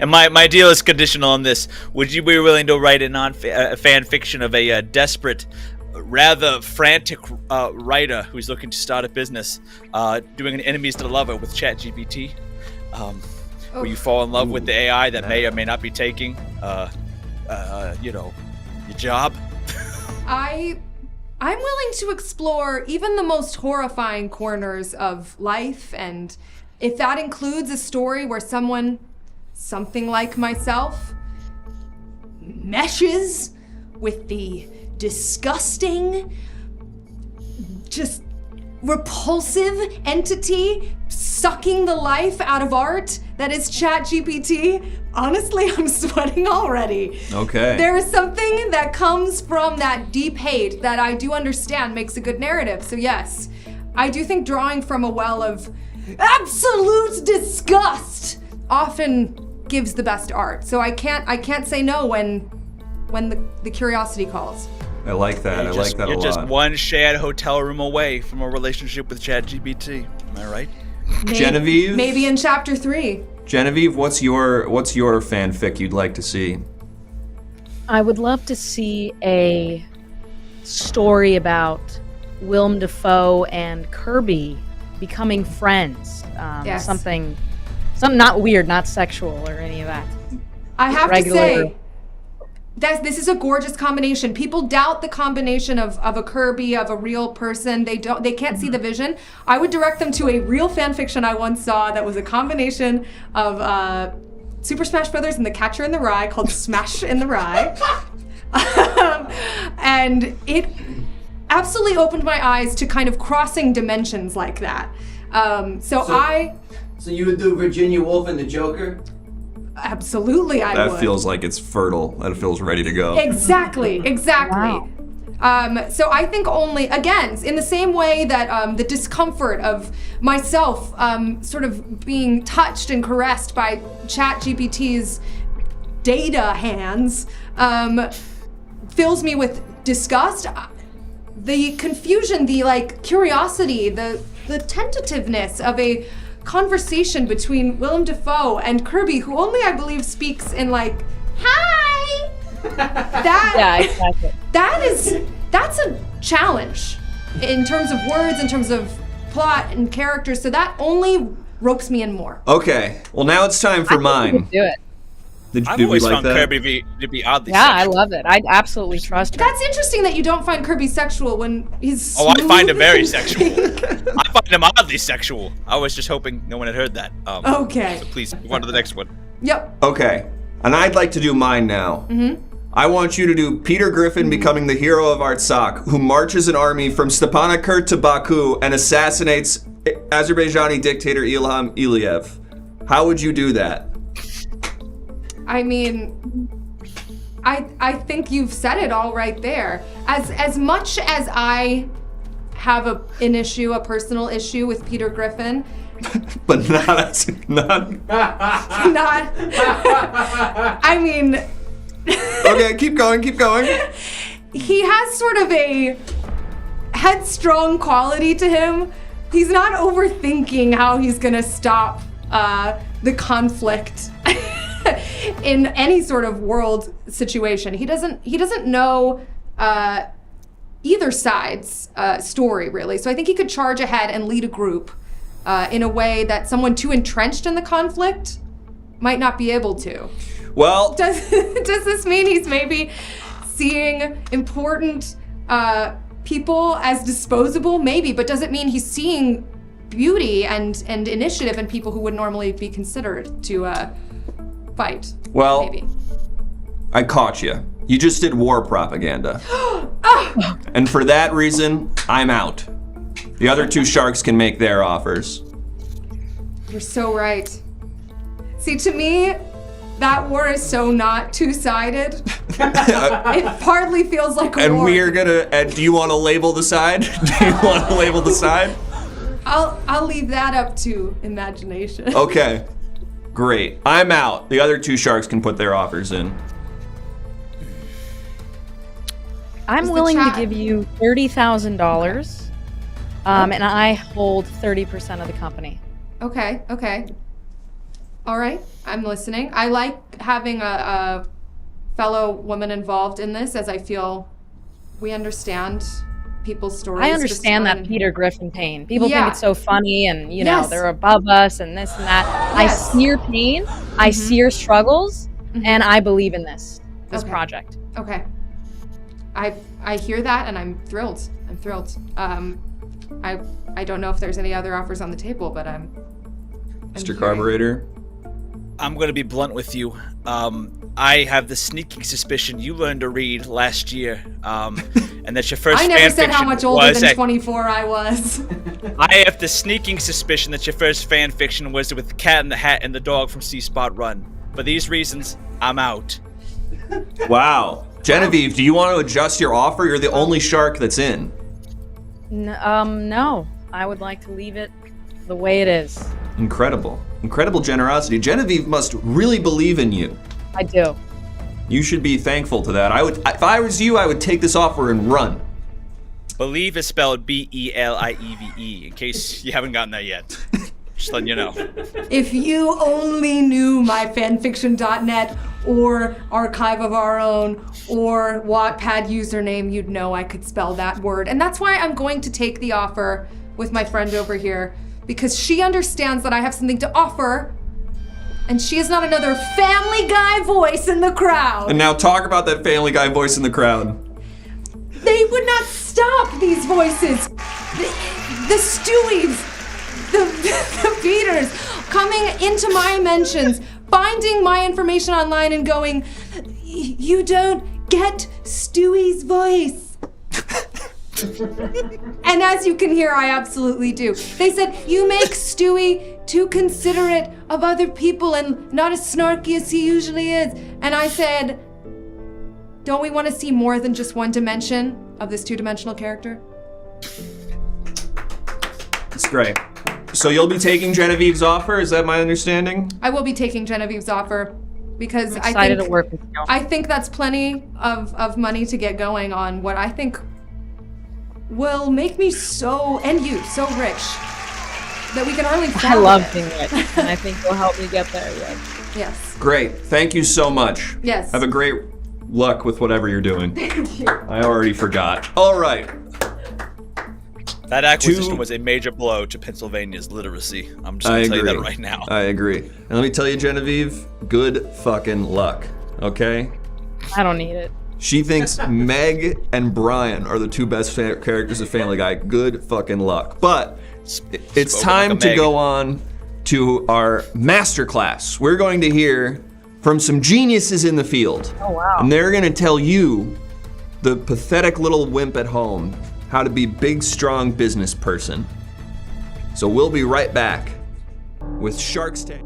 and my deal is conditional on this. Would you be willing to write a fan fiction of a desperate, rather frantic writer who's looking to start a business, doing an enemies to lover with ChatGPT? Where you fall in love with the AI that may or may not be taking, your job. I'm willing to explore even the most horrifying corners of life, and if that includes a story where something like myself, meshes with the disgusting, just repulsive entity sucking the life out of art that is ChatGPT, honestly, I'm sweating already. Okay. There is something that comes from that deep hate that I do understand makes a good narrative. So yes, I do think drawing from a well of absolute disgust often gives the best art. So I can't say no when the curiosity calls. I like that. I like that a You're lot. just one shared hotel room away from a relationship with ChatGPT. Am I right? Genevieve? Maybe in chapter 3. Genevieve, what's your fanfic you'd like to see? I would love to see a story about Willem Dafoe and Kirby becoming friends. Yes. Something not weird, not sexual or any of that. I have Regular. to say, this is a gorgeous combination. People doubt the combination of a Kirby, of a real person. They can't see the vision. I would direct them to a real fan fiction I once saw that was a combination of Super Smash Brothers and The Catcher in the Rye called Smash in the Rye. And it absolutely opened my eyes to kind of crossing dimensions like that. So you would do Virginia Woolf and the Joker? Absolutely, I would. That feels like it's fertile. That feels ready to go. Exactly. Wow. So I think only, again, in the same way that the discomfort of myself sort of being touched and caressed by ChatGPT's data hands fills me with disgust, the confusion, the curiosity, the tentativeness of a conversation between Willem Dafoe and Kirby, who only I believe speaks in hi. Yeah, exactly. That's a challenge in terms of words, in terms of plot and characters. So that only ropes me in more. Okay. Well, now it's time for mine. You could do it. I've Did we always like found that? Kirby to be oddly Yeah, I sexual. love it. I absolutely trust her. That's interesting that you don't find Kirby sexual when he's. Oh, I find him very smooth. sexual. I find him oddly sexual. I was just hoping no one had heard that. Okay. So please move on to the next one. Yep. Okay. And I'd like to do mine now. Mm-hmm. I want you to do Peter Griffin becoming the hero of Artsakh, who marches an army from Stepanakert to Baku and assassinates Azerbaijani dictator Ilham Aliyev. How would you do that? I mean, I think you've said it all right there. As much as I have a personal issue with Peter Griffin, But not. not. I mean. Okay, keep going. He has sort of a headstrong quality to him. He's not overthinking how he's gonna stop the conflict in any sort of world situation. He doesn't know either side's story really. So I think he could charge ahead and lead a group in a way that someone too entrenched in the conflict might not be able to. Well, Does this mean he's maybe seeing important people as disposable? Maybe, but does it mean he's seeing beauty and initiative in people who would normally be considered to fight? Well, Maybe. I caught you. You just did war propaganda. And for that reason, I'm out. The other two sharks can make their offers. You're so right. See, to me, that war is so not two-sided. It hardly feels like a And war. we're gonna. Do you want to label the side? Do you want to label the side? I'll leave that up to imagination. Okay. Great. I'm out. The other two sharks can put their offers in. I'm willing to give you $30,000, and I hold 30% of the company. Okay. All right, I'm listening. I like having a fellow woman involved in this, as I feel we understand people's stories. I understand just that Peter Griffin pain. People Yeah. think it's so funny and, you know, Yes. they're above us and this and that. Yes. I see your pain, I see your struggles, and I believe in this Okay. project. Okay. I hear that and I'm thrilled. I don't know if there's any other offers on the table, but I'm Mr. hearing- Carburetor? I'm going to be blunt with you. I have the sneaking suspicion you learned to read last year, and that your first I never fan said how fiction much older was than at- 24 I was. I have the sneaking suspicion that your first fan fiction was with the Cat in the Hat and the dog from C Spot Run. For these reasons, I'm out. Wow. Genevieve, do you want to adjust your offer? You're the only shark that's in. No. I would like to leave it the way it is. Incredible. Incredible generosity. Genevieve must really believe in you. I do. You should be thankful to that. If I was you, I would take this offer and run. Believe is spelled Believe, in case you haven't gotten that yet. Just letting you know. If you only knew my fanfiction.net or Archive of Our Own or Wattpad username, you'd know I could spell that word. And that's why I'm going to take the offer with my friend over here, because she understands that I have something to offer, and she is not another Family Guy voice in the crowd. And now talk about that Family Guy voice in the crowd. They would not stop, these voices. The Stewies, the Peters, coming into my mentions, finding my information online and going, you don't get Stewie's voice. And as you can hear, I absolutely do. They said, you make Stewie too considerate of other people and not as snarky as he usually is. And I said, don't we want to see more than just one dimension of this two-dimensional character? It's great. So you'll be taking Genevieve's offer, is that my understanding? I will be taking Genevieve's offer because I'm excited to work with you. I think that's plenty of money to get going on what I think will make me so, and you, so rich that we can hardly I fathom love it. being rich, and I think you'll help me get there. Yes. Yes. Great. Thank you so much. Yes. Have a great luck with whatever you're doing. Thank you. I already forgot. All right. That acquisition was a major blow to Pennsylvania's literacy. I'm just I gonna tell you agree. that right now. I agree. And let me tell you, Genevieve, good fucking luck. Okay? I don't need it. She thinks Meg and Brian are the two best characters of Family Guy. Good fucking luck. But it's Spoken time like a to Meg. go on to our masterclass. We're going to hear from some geniuses in the field. Oh, wow. And they're going to tell you, the pathetic little wimp at home, how to be big, strong business person. So we'll be right back with Shark's Tank.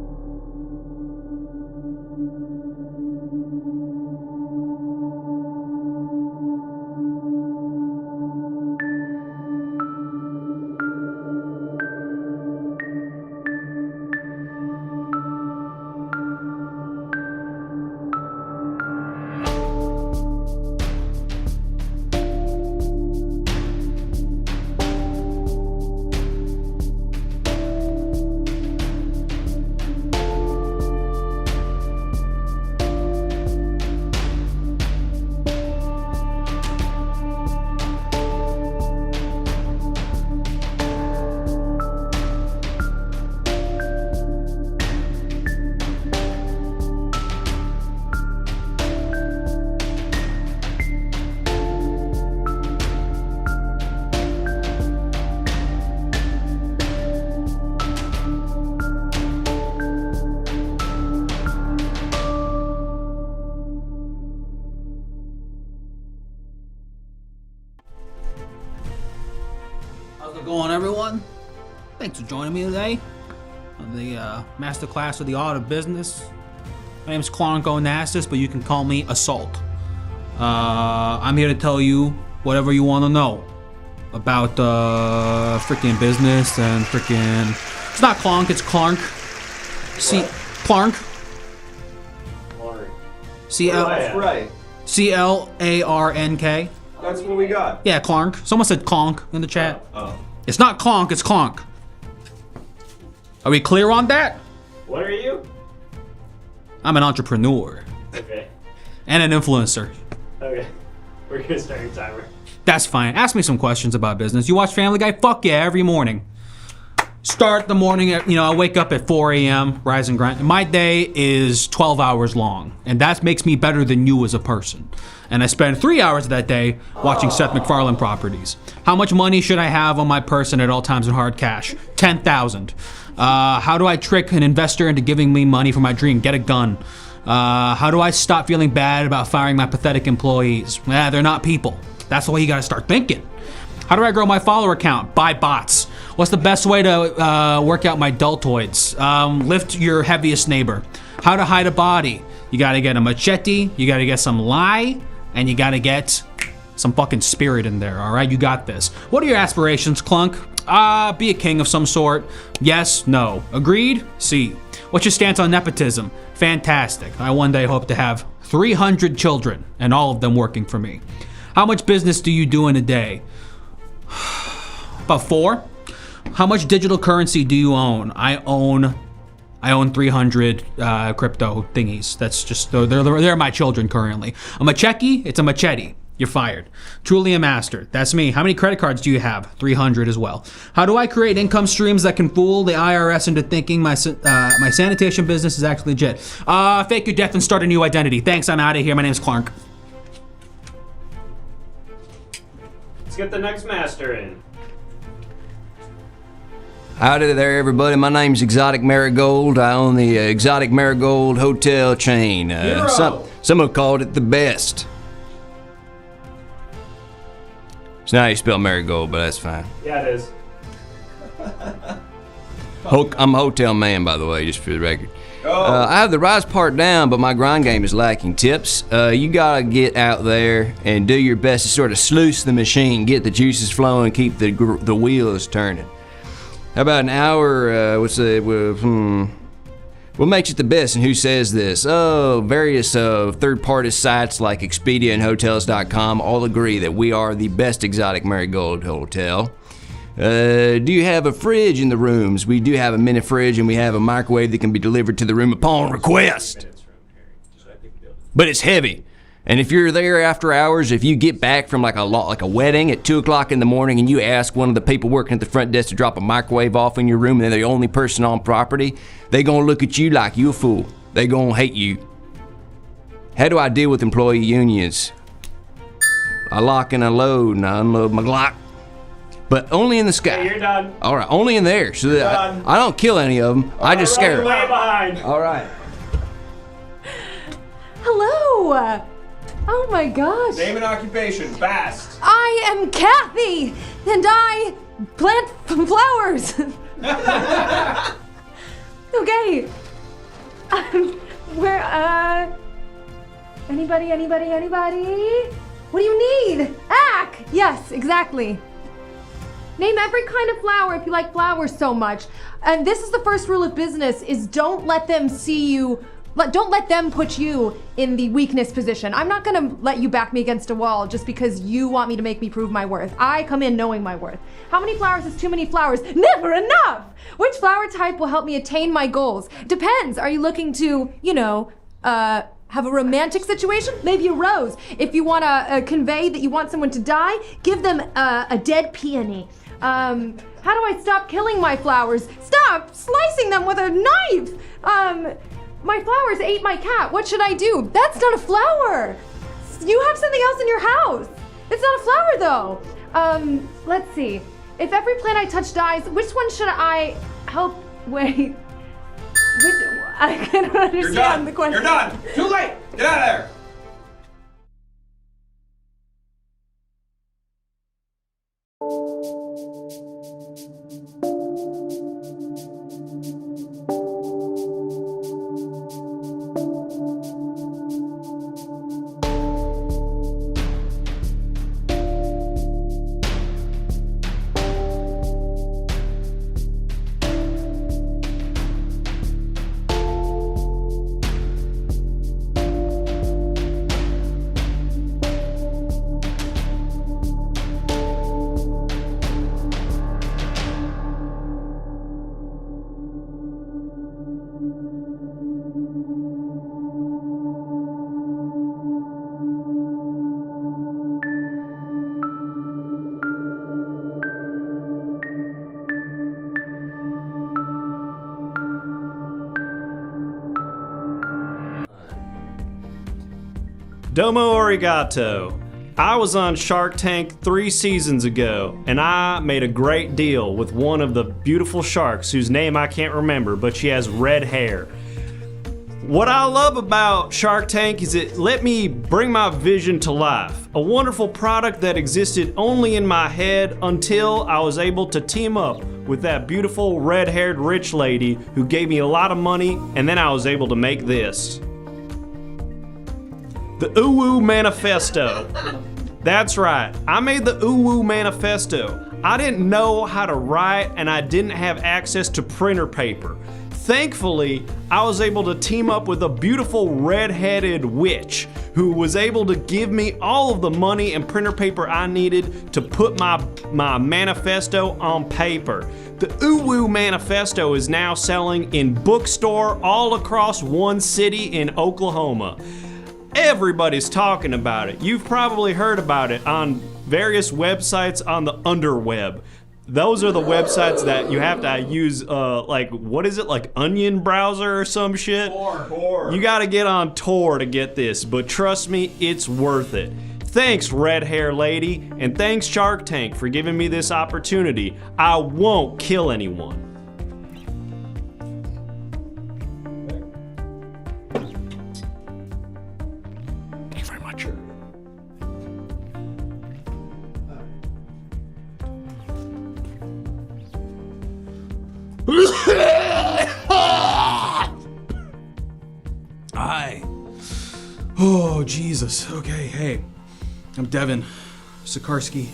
How's it going, everyone? Thanks for joining me today on the masterclass of the art of business. My name's Clark Onassis, but you can call me Assault. I'm here to tell you whatever you want to know about freaking business and freaking. It's not Clonk, it's Clark. Clark. That's right. C-L-A-R-N-K. That's what we got. Yeah, Clark. Someone said Clonk in the chat. Oh. It's not Clonk, it's Clonk. Are we clear on that? What are you? I'm an entrepreneur. Okay. And an influencer. Okay. We're gonna start your timer. That's fine. Ask me some questions about business. You watch Family Guy? Fuck yeah, every morning. Start the morning at, I wake up at 4 a.m., rise and grind. My day is 12 hours long, and that makes me better than you as a person. And I spend 3 hours of that day watching Seth MacFarlane properties. How much money should I have on my person at all times in hard cash? 10,000. How do I trick an investor into giving me money for my dream? Get a gun. How do I stop feeling bad about firing my pathetic employees? They're not people. That's the way you gotta start thinking. How do I grow my follower count? Buy bots. What's the best way to work out my deltoids? Lift your heaviest neighbor. How to hide a body? You gotta get a machete, you gotta get some lye, and you gotta get some fucking spirit in there, all right? You got this. What are your aspirations, Clunk? Be a king of some sort. Yes, no. Agreed? See. What's your stance on nepotism? Fantastic. I one day hope to have 300 children, and all of them working for me. How much business do you do in a day? About 4. How much digital currency do you own? I own 300 crypto thingies. That's just, they're my children currently. A machete, it's a machete. You're fired. Truly a master. That's me. How many credit cards do you have? 300 as well. How do I create income streams that can fool the IRS into thinking my sanitation business is actually legit? Fake your death and start a new identity. Thanks, I'm out of here. My name's Clark. Let's get the next master in. Howdy there, everybody. My name's Exotic Marigold. I own the Exotic Marigold Hotel chain. Some have called it the best. It's not how you spell marigold, but that's fine. Yeah, it is. I'm a hotel man, by the way, just for the record. I have the rise part down, but my grind game is lacking. Tips, you gotta get out there and do your best to sort of sluice the machine, get the juices flowing, keep the wheels turning. How about an hour, what makes it the best and who says this? Oh, various third-party sites like Expedia and Hotels.com all agree that we are the best Exotic Marigold Hotel. Do you have a fridge in the rooms? We do have a mini fridge and we have a microwave that can be delivered to the room upon request. But it's heavy. And if you're there after hours, if you get back from like a wedding at 2 o'clock in the morning and you ask one of the people working at the front desk to drop a microwave off in your room and they're the only person on property, they gonna look at you like you a fool. They gonna hate you. How do I deal with employee unions? I lock and unload and I unload my Glock. But only in the sky. Hey, you're done. All right, only in there. So that I don't kill any of them. I just scare them. Way behind. All right. Hello. Oh my gosh. Name and occupation, fast. I am Kathy, and I plant flowers. Okay. Where, anybody? What do you need? Ack! Yes, exactly. Name every kind of flower if you like flowers so much. And this is the first rule of business, is don't let them see you, don't let them put you in the weakness position. I'm not gonna let you back me against a wall just because you want me to make me prove my worth. I come in knowing my worth. How many flowers is too many flowers? Never enough! Which flower type will help me attain my goals? Depends. Are you looking to, have a romantic situation? Maybe a rose. If you wanna convey that you want someone to die, give them a dead peony. How do I stop killing my flowers? Stop slicing them with a knife! My flowers ate my cat. What should I do? That's not a flower. You have something else in your house. It's not a flower though. Let's see. If every plant I touch dies, which one should I help? Wait. I can't understand the question. You're done. Too late. Get out of there. Domo arigato. I was on Shark Tank 3 seasons ago, and I made a great deal with one of the beautiful sharks whose name I can't remember, but she has red hair. What I love about Shark Tank is it let me bring my vision to life. A wonderful product that existed only in my head until I was able to team up with that beautiful red-haired rich lady who gave me a lot of money, and then I was able to make this. The Uwu Manifesto. That's right, I made the Uwu Manifesto. I didn't know how to write and I didn't have access to printer paper. Thankfully, I was able to team up with a beautiful red-headed witch who was able to give me all of the money and printer paper I needed to put my manifesto on paper. The Uwu Manifesto is now selling in bookstore all across one city in Oklahoma. Everybody's talking about it. You've probably heard about it on various websites on the underweb. Those are the websites that you have to use, like, what is it, like Onion browser or some shit? Tor. You gotta get on Tor to get this, but trust me, it's worth it. Thanks, red hair lady, and thanks, Shark Tank, for giving me this opportunity. I won't kill anyone. Thank you very much. Hi. Oh, Jesus. Okay, hey. I'm Devin Sikarsky.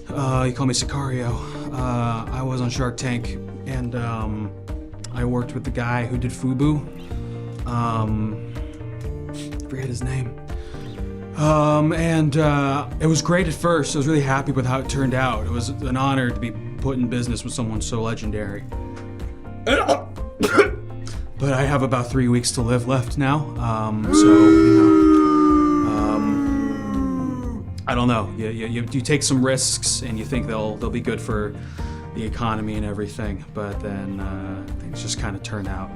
You call me Sicario. I was on Shark Tank, and I worked with the guy who did Fubu. Forget his name. And it was great at first. I was really happy with how it turned out. It was an honor to be put in business with someone so legendary. But I have about 3 weeks to live left now. I don't know. You take some risks and you think they'll be good for the economy and everything, but then things just kind of turn out.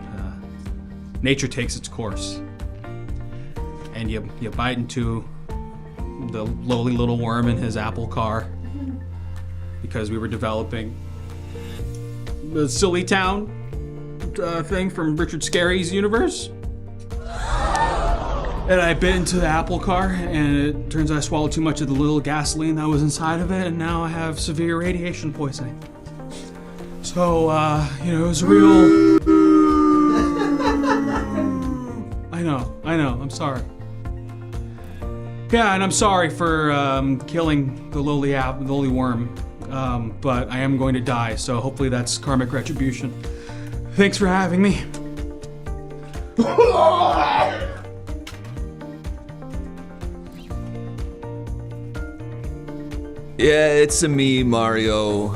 Nature takes its course, and you bite into the lowly little worm in his Apple car because we were developing the Silly Town thing from Richard Scarry's universe. And I bit into the Apple car, and it turns out I swallowed too much of the little gasoline that was inside of it, and now I have severe radiation poisoning. So, it was real... I know, I'm sorry. Yeah, and I'm sorry for killing the lowly worm, but I am going to die, so hopefully that's karmic retribution. Thanks for having me. Yeah, it's a me, Mario.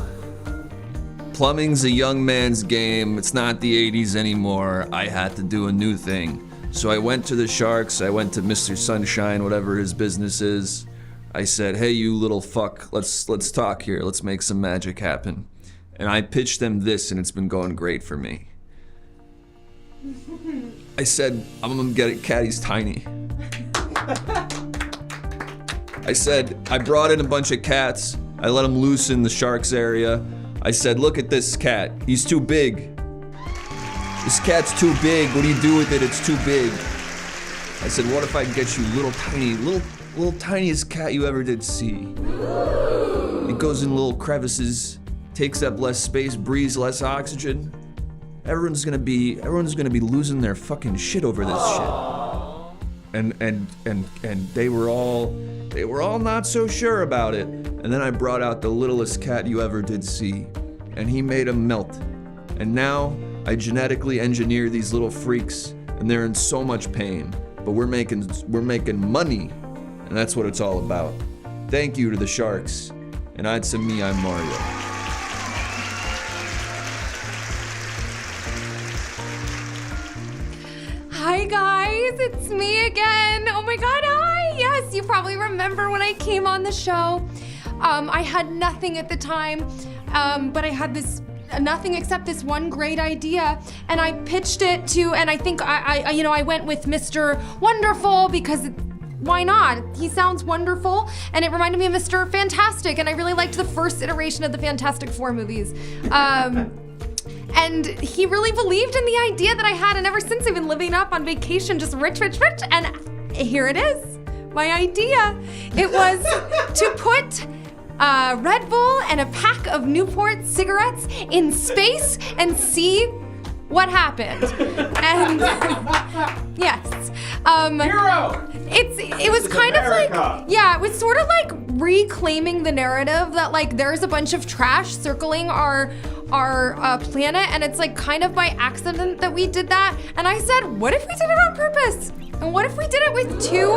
Plumbing's a young man's game. It's not the 80s anymore. I had to do a new thing. So I went to the Sharks, I went to Mr. Sunshine, whatever his business is. I said, hey, you little fuck, let's talk here. Let's make some magic happen. And I pitched them this, and it's been going great for me. I said, I'm gonna get it, Caddy's tiny. I said, I brought in a bunch of cats. I let them loose in the Sharks area. I said, look at this cat. He's too big. This cat's too big. What do you do with it? It's too big. I said, what if I get you little tiniest cat you ever did see? It goes in little crevices, takes up less space, breathes less oxygen. Everyone's gonna be losing their fucking shit over this shit. And they were all not so sure about it. And then I brought out the littlest cat you ever did see, and he made him melt. And now I genetically engineer these little freaks, and they're in so much pain. But we're making money, and that's what it's all about. Thank you to the Sharks, and it's me, I'm Mario. Hi guys, it's me again. Oh my god, hi! Yes, you probably remember when I came on the show. I had nothing at the time, but I had nothing except this one great idea, and I pitched it to, and I think I went with Mr. Wonderful because why not? He sounds wonderful, and it reminded me of Mr. Fantastic, and I really liked the first iteration of the Fantastic Four movies. And he really believed in the idea that I had, and ever since I've been living up on vacation, just rich, rich, rich. And here it is, my idea. It was to put Red Bull and a pack of Newport cigarettes in space and see what happened. And yes. Hero! It was kind of like, yeah, it was sort of like reclaiming the narrative that like there's a bunch of trash circling our planet, and it's like kind of by accident that we did that. And I said, what if we did it on purpose? And what if we did it with two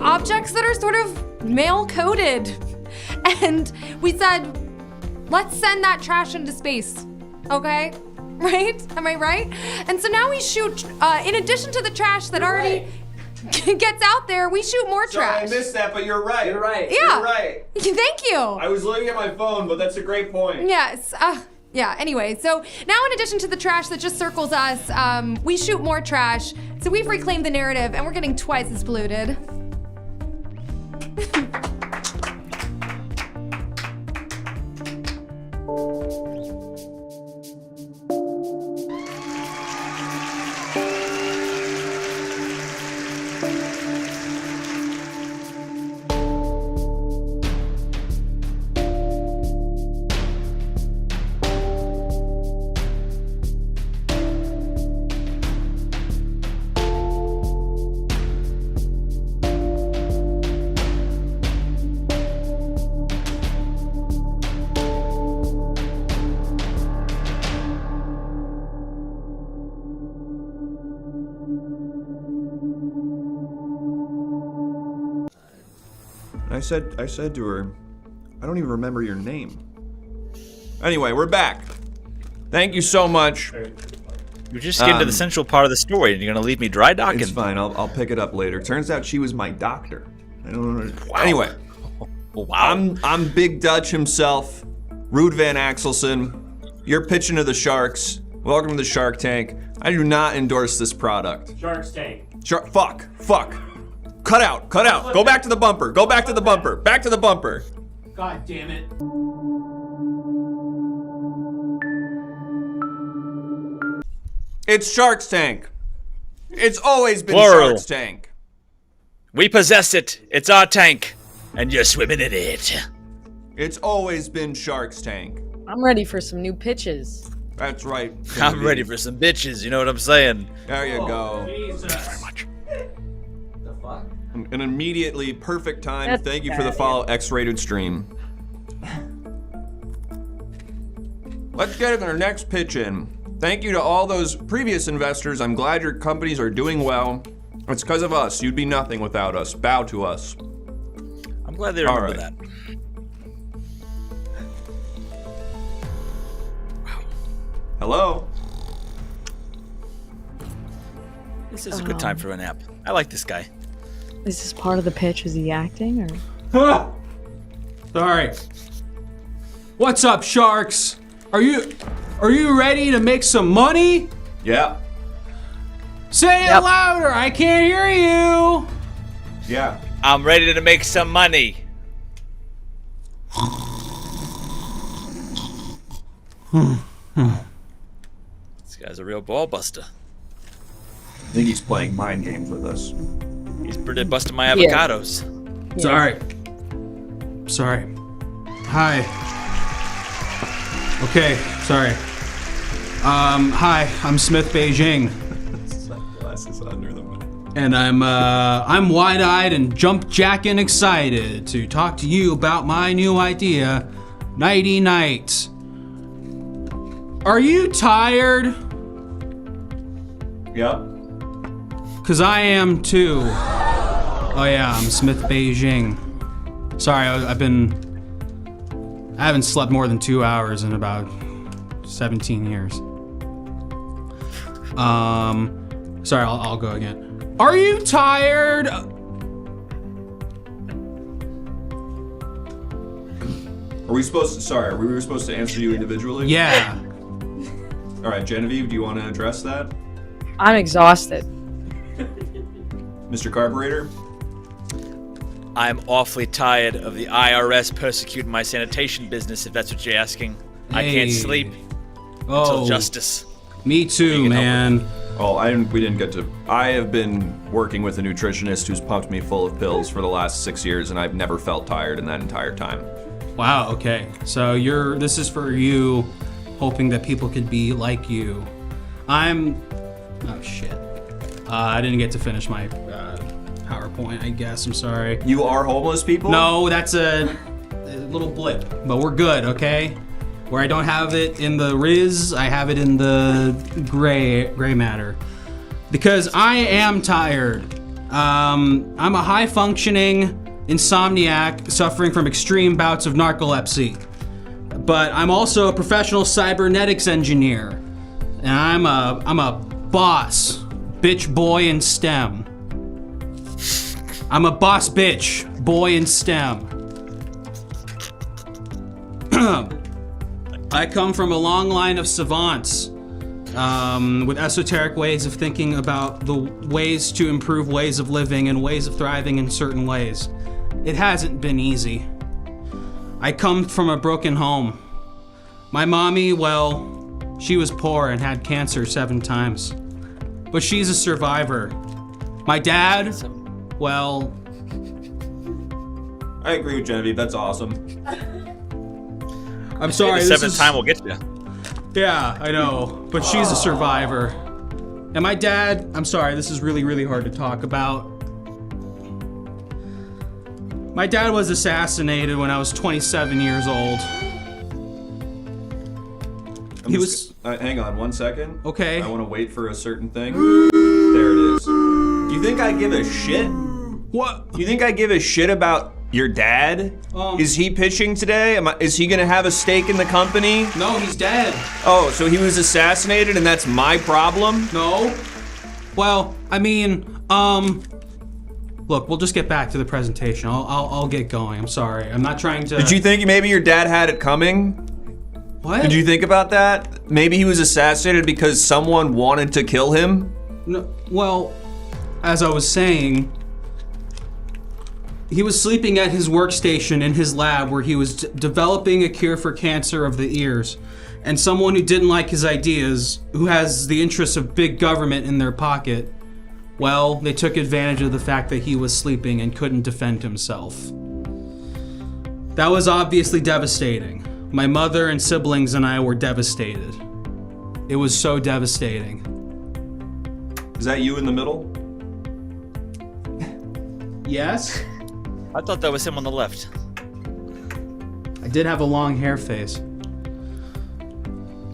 objects that are sort of male coded? And we said, let's send that trash into space, okay? Right? Am I right? And so now we shoot, in addition to the trash that already gets out there, we shoot more trash. Sorry, I missed that, but you're right. You're right. Yeah. You're right. Thank you. I was looking at my phone, but that's a great point. Yes. Yeah, anyway, so now in addition to the trash that just circles us, we shoot more trash. So we've reclaimed the narrative, and we're getting twice as polluted. I said to her, I don't even remember your name. Anyway, we're back. Thank you so much. You just get into the central part of the story, and you're gonna leave me dry docking. It's fine. I'll pick it up later. Turns out she was my doctor. I don't know. Wow. Anyway, wow. I'm Big Dutch himself, Ruud Van Axelson. You're pitching to the Sharks. Welcome to the Shark Tank. I do not endorse this product. Shark's Tank. Fuck. Cut out. Go back to the bumper. Back to the bumper. God damn it. It's Shark's Tank. It's always been Plural. Shark's Tank. We possess it. It's our tank, and you're swimming in it. It's always been Shark's Tank. I'm ready for some new pitches. That's right. I'm ready for some bitches. You know what I'm saying? There you go. Jesus. Thank you very much. The fuck? An immediately perfect time. That's Thank you for the follow, X-rated stream. Let's get into our next pitch in. Thank you to all those previous investors. I'm glad your companies are doing well. It's because of us. You'd be nothing without us. Bow to us. I'm glad they remember that. Hello? This is a good time for a nap. I like this guy. Is this part of the pitch? Is he acting or? Sorry. What's up, Sharks? Are you ready to make some money? Yeah. Say it louder. I can't hear you. Yeah. I'm ready to make some money. This guy's a real ball buster. I think he's playing mind games with us. He's pretty busting my avocados. Yeah. Sorry. Hi. Okay, sorry. Hi, I'm Smith Beijing. Sunglasses under them. And I'm wide-eyed and jump-jacking excited to talk to you about my new idea, Nighty Night. Are you tired? Yep. 'Cause I am too. Oh yeah, I'm Smith Beijing. Sorry, I haven't slept more than 2 hours in about 17 years. Sorry, I'll go again. Are you tired? Are we supposed to answer you individually? Yeah. All right, Genevieve, do you want to address that? I'm exhausted. Mr. Carburetor? I'm awfully tired of the IRS persecuting my sanitation business, if that's what you're asking. I can't Hey. sleep. Oh, justice. Me too, man. Oh, we didn't get to. I have been working with a nutritionist who's pumped me full of pills for the last 6 years, and I've never felt tired in that entire time. Wow. Okay. So this is for you, hoping that people could be like you. Oh shit. I didn't get to finish my PowerPoint. I guess. I'm sorry. You are homeless people? No, that's a little blip, but we're good. Okay. Where I don't have it in the Riz, I have it in the gray matter. Because I am tired. I'm a high-functioning insomniac suffering from extreme bouts of narcolepsy. But I'm also a professional cybernetics engineer. And I'm a boss, bitch boy in STEM. I'm a boss bitch, boy in STEM. I come from a long line of savants with esoteric ways of thinking about the ways to improve ways of living and ways of thriving in certain ways. It hasn't been easy. I come from a broken home. My mommy, well, she was poor and had cancer 7 times. But she's a survivor. My dad, well... I agree with Genevieve, that's awesome. I'm sorry. The 7th time will get you. Yeah, I know. But she's a survivor. And my dad, I'm sorry, this is really, really hard to talk about. My dad was assassinated when I was 27 years old. Hang on 1 second. Okay. I want to wait for a certain thing. There it is. You think I give a shit? What? You think I give a shit about your dad? Is he pitching today? Is he gonna have a stake in the company? No, he's dead. Oh, so he was assassinated and that's my problem? No. Well, I mean, look, we'll just get back to the presentation. I'll get going. I'm sorry. I'm not trying to... Did you think maybe your dad had it coming? What? Did you think about that? Maybe he was assassinated because someone wanted to kill him? No, well, as I was saying... He was sleeping at his workstation in his lab where he was developing a cure for cancer of the ears. And someone who didn't like his ideas, who has the interests of big government in their pocket, well, they took advantage of the fact that he was sleeping and couldn't defend himself. That was obviously devastating. My mother and siblings and I were devastated. It was so devastating. Is that you in the middle? Yes? I thought that was him on the left. I did have a long hair face.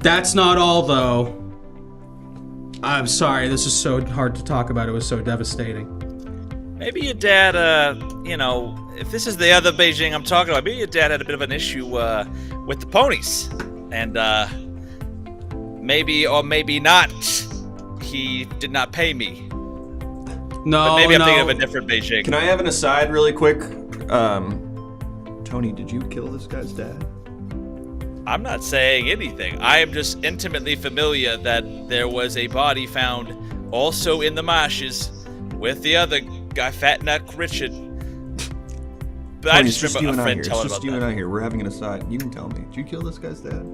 That's not all, though. I'm sorry, this is so hard to talk about. It was so devastating. Maybe your dad, if this is the other Beijing I'm talking about, maybe your dad had a bit of an issue with the ponies. And maybe or maybe not, he did not pay me. No, but maybe I'm thinking of a different Beijing. Can I have an aside really quick? Tony, did you kill this guy's dad? I'm not saying anything. I am just intimately familiar that there was a body found also in the marshes with the other guy, Fat Nut Richard. But Tony, I just remember a friend telling about that. It's just you and I here. We're having an aside. You can tell me. Did you kill this guy's dad?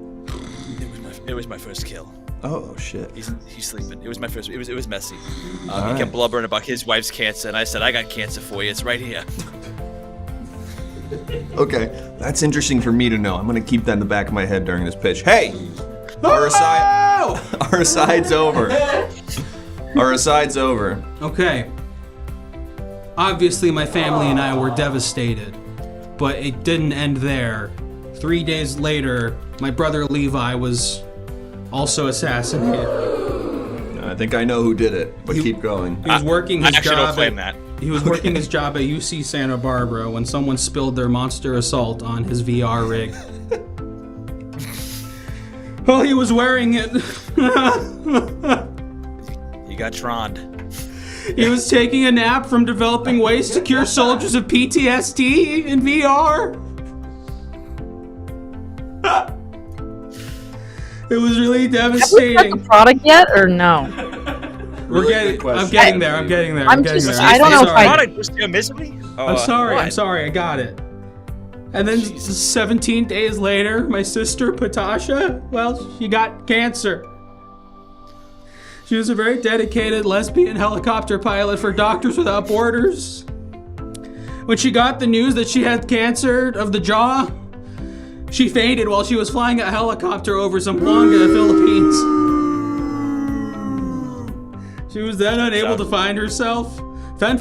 It was my first kill. Oh shit. He's sleeping. It was my first. It was messy. He kept blubbering about his wife's cancer, and I said, "I got cancer for you. It's right here." Okay, that's interesting for me to know. I'm gonna keep that in the back of my head during this pitch. Hey, our aside's over. Our aside's over. Okay. Obviously, my family and I were devastated, but it didn't end there. 3 days later, my brother Levi was also assassinated. I think I know who did it, but keep going. He was working his actually job. don't claim that. He was working his job at UC Santa Barbara when someone spilled their monster assault on his VR rig. Well, he was wearing it. He got troned. He was taking a nap from developing ways to cure soldiers of PTSD in VR. It was really devastating. Have we got the product yet, or no? I'm getting there. I'm getting there. I don't know if I... Product was miserably? I'm sorry. I got it. And then 17 days later, my sister, Patasha, well, she got cancer. She was a very dedicated lesbian helicopter pilot for Doctors Without Borders. When she got the news that she had cancer of the jaw, she fainted while she was flying a helicopter over Zamboanga, the Philippines. She was then unable to fend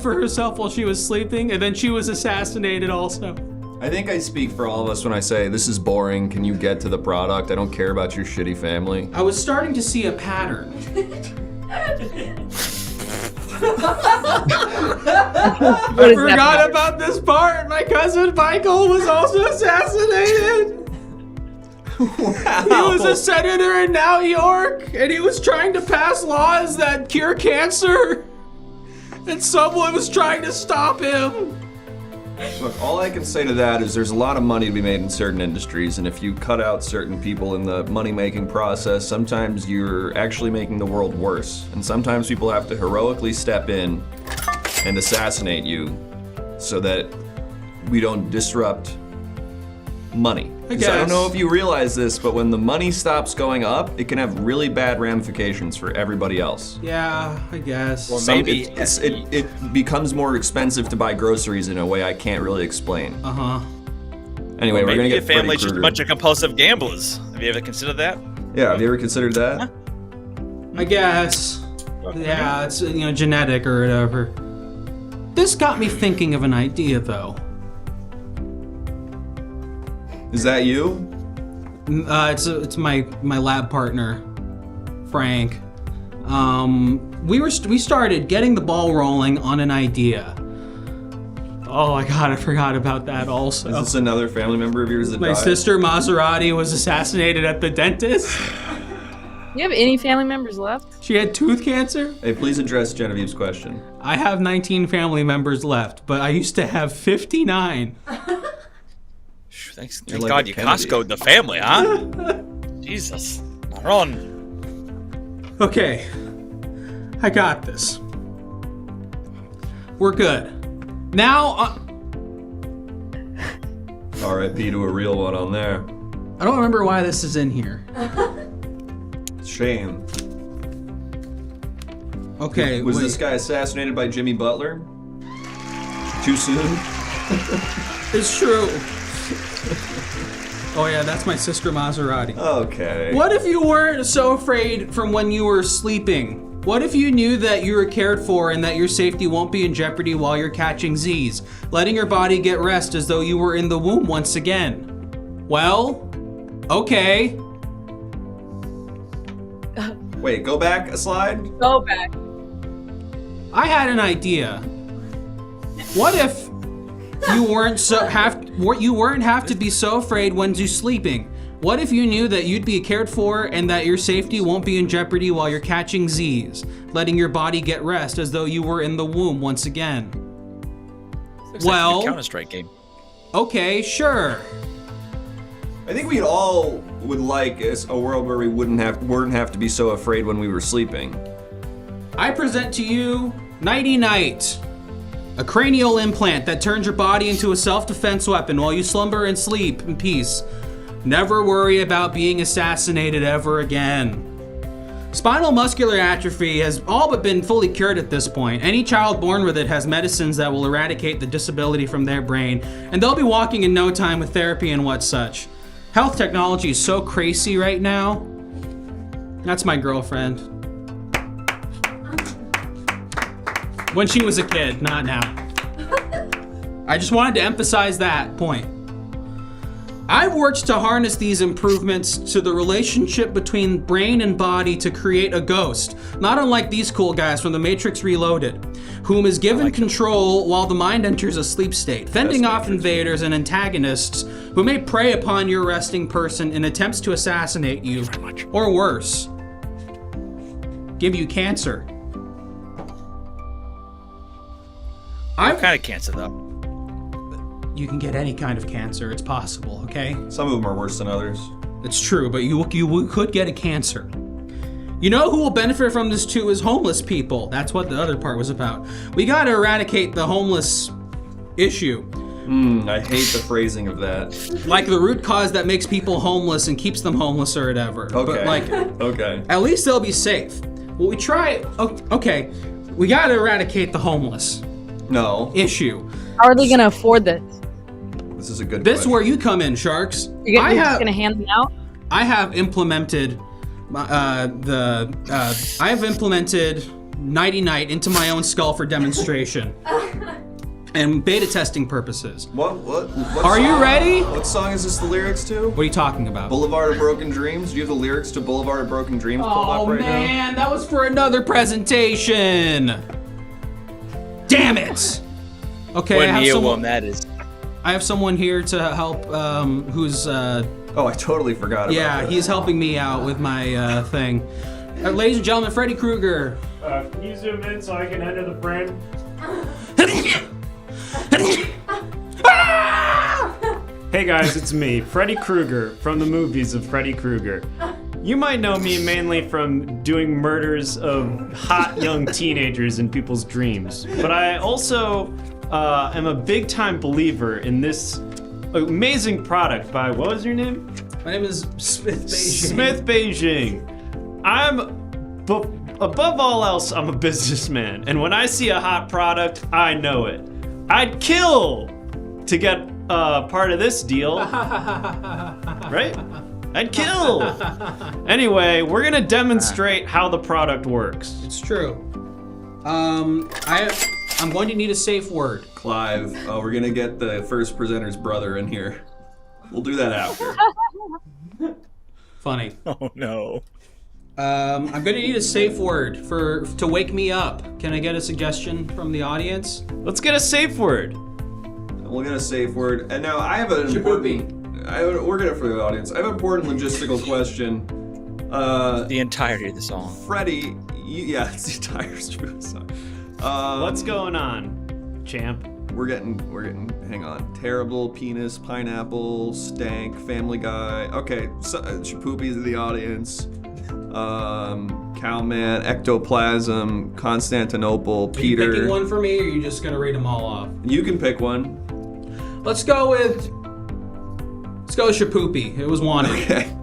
for herself while she was sleeping, and then she was assassinated also. I think I speak for all of us when I say, this is boring, can you get to the product? I don't care about your shitty family. I was starting to see a pattern. I forgot about this part. My cousin Michael was also assassinated. Wow. He was a senator in New York, and he was trying to pass laws that cure cancer. And someone was trying to stop him. Look, all I can say to that is there's a lot of money to be made in certain industries, and if you cut out certain people in the money-making process, sometimes you're actually making the world worse. And sometimes people have to heroically step in and assassinate you so that we don't disrupt money. I 'Cause I don't guess. know if you realize this, but when the money stops going up, it can have really bad ramifications for everybody else. Yeah, I guess. Well, maybe it becomes more expensive to buy groceries in a way I can't really explain. Uh-huh. Anyway, we're gonna maybe get your family's Freddy just a Krueger. bunch of compulsive gamblers. Have you ever considered that? Yeah, have you ever considered that? I guess. Yeah, it's genetic or whatever. This got me thinking of an idea, though. Is that you? It's my lab partner, Frank. We started getting the ball rolling on an idea. Oh my god, I forgot about that also. Is this another family member of yours that My died? sister Maserati was assassinated at the dentist. You have any family members left? She had tooth cancer. Hey, please address Genevieve's question. I have 19 family members left, but I used to have 59. Thank like God a you Kennedy. Costco'd the family, huh? Jesus. Ron. Okay, I got this. We're good. Now, R.I.P. to a real one on there. I don't remember why this is in here. Shame. Okay, Was wait. this guy assassinated by Jimmy Butler? Too soon? It's true. Oh yeah, that's my sister Maserati. Okay. What if you weren't so afraid from when you were sleeping? What if you knew that you were cared for and that your safety won't be in jeopardy while you're catching Z's, letting your body get rest as though you were in the womb once again? Well, okay. Wait, go back a slide? Go back. I had an idea. What if you weren't have to be so afraid when you're sleeping? What if you knew that you'd be cared for and that your safety won't be in jeopardy while you're catching Z's, letting your body get rest as though you were in the womb once again? Looks like Well, a Counter-Strike game. okay, sure. I think we all would like a world where we wouldn't have to be so afraid when we were sleeping. I present to you Nighty Night, a cranial implant that turns your body into a self-defense weapon while you slumber and sleep in peace. Never worry about being assassinated ever again. Spinal muscular atrophy has all but been fully cured at this point. Any child born with it has medicines that will eradicate the disability from their brain, and they'll be walking in no time with therapy and what such. Health technology is so crazy right now. That's my girlfriend. When she was a kid, not now. I just wanted to emphasize that point. I've worked to harness these improvements to the relationship between brain and body to create a ghost, not unlike these cool guys from The Matrix Reloaded, whom is given control while the mind enters a sleep state, fending off invaders and antagonists who may prey upon your resting person in attempts to assassinate you, or worse, give you cancer. What kind of cancer, though? You can get any kind of cancer, it's possible, okay? Some of them are worse than others. It's true, but you could get a cancer. You know who will benefit from this too is homeless people. That's what the other part was about. We gotta eradicate the homeless issue. I hate the phrasing of that. Like the root cause that makes people homeless and keeps them homeless or whatever. Okay. But like, okay. at least they'll be safe. Well, we try. Okay, we gotta eradicate the homeless No. issue. How are they gonna afford this? This is a good This is question. where you come in, Sharks. You're just gonna hand them out? I have implemented I have implemented Nighty Night into my own skull for demonstration and beta testing purposes. What Are you song- ready? What song is this the lyrics to? What are you talking about? Boulevard of Broken Dreams? Do you have the lyrics to Boulevard of Broken Dreams pulled Oh up right man, that was for another presentation. Damn it. Okay, What I have earworm that is. I have someone here to help. Who's? Oh, I totally forgot about Yeah, that. he's helping me out with my thing. Ladies and gentlemen, Freddy Krueger. Can you zoom in so I can enter the frame? Hey guys, it's me, Freddy Krueger, from the movies of Freddy Krueger. You might know me mainly from doing murders of hot young teenagers in people's dreams, but I also am a big-time believer in this amazing product by, what was your name? My name is Smith Beijing. Smith Beijing. Above all else, I'm a businessman, and when I see a hot product, I know it. I'd kill to get part of this deal, right? I'd kill. Anyway, we're gonna demonstrate how the product works. It's true. I'm going to need a safe word. Clive, we're gonna get the first presenter's brother in here. We'll do that after. Funny. Oh no. I'm gonna need a safe word to wake me up. Can I get a suggestion from the audience? Let's get a safe word. We'll get a safe word. And now I have an important... we're gonna for the audience. I have an important logistical question. The entirety of the song. Freddy, yeah, it's the entire song. What's going on, champ? We're getting, hang on. Terrible, penis, pineapple, stank, Family Guy. Okay, so, Shapoopy's in the audience. Cowman, Ectoplasm, Constantinople, Peter. Are you picking one for me, or are you just gonna read them all off? You can pick one. Let's go with Shapoopy. It was wanted. Okay.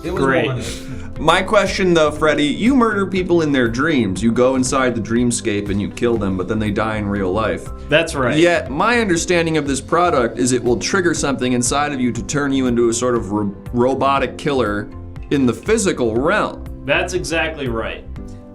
It was Great. wanted. My question though, Freddy, you murder people in their dreams. You go inside the dreamscape and you kill them, but then they die in real life. That's right. Yet, my understanding of this product is it will trigger something inside of you to turn you into a sort of robotic killer in the physical realm. That's exactly right.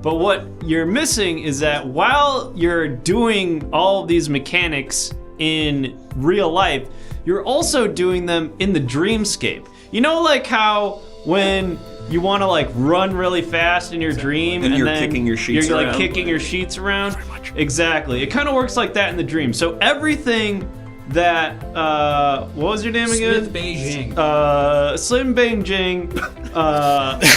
But what you're missing is that while you're doing all of these mechanics in real life, you're also doing them in the dreamscape. You know, like how when you want to like run really fast in your dream And you're then kicking your sheets you're like around. kicking your sheets around? Exactly. It kind of works like that in the dream. So everything that what was your name again? Smith Beijing. Slim Beijing.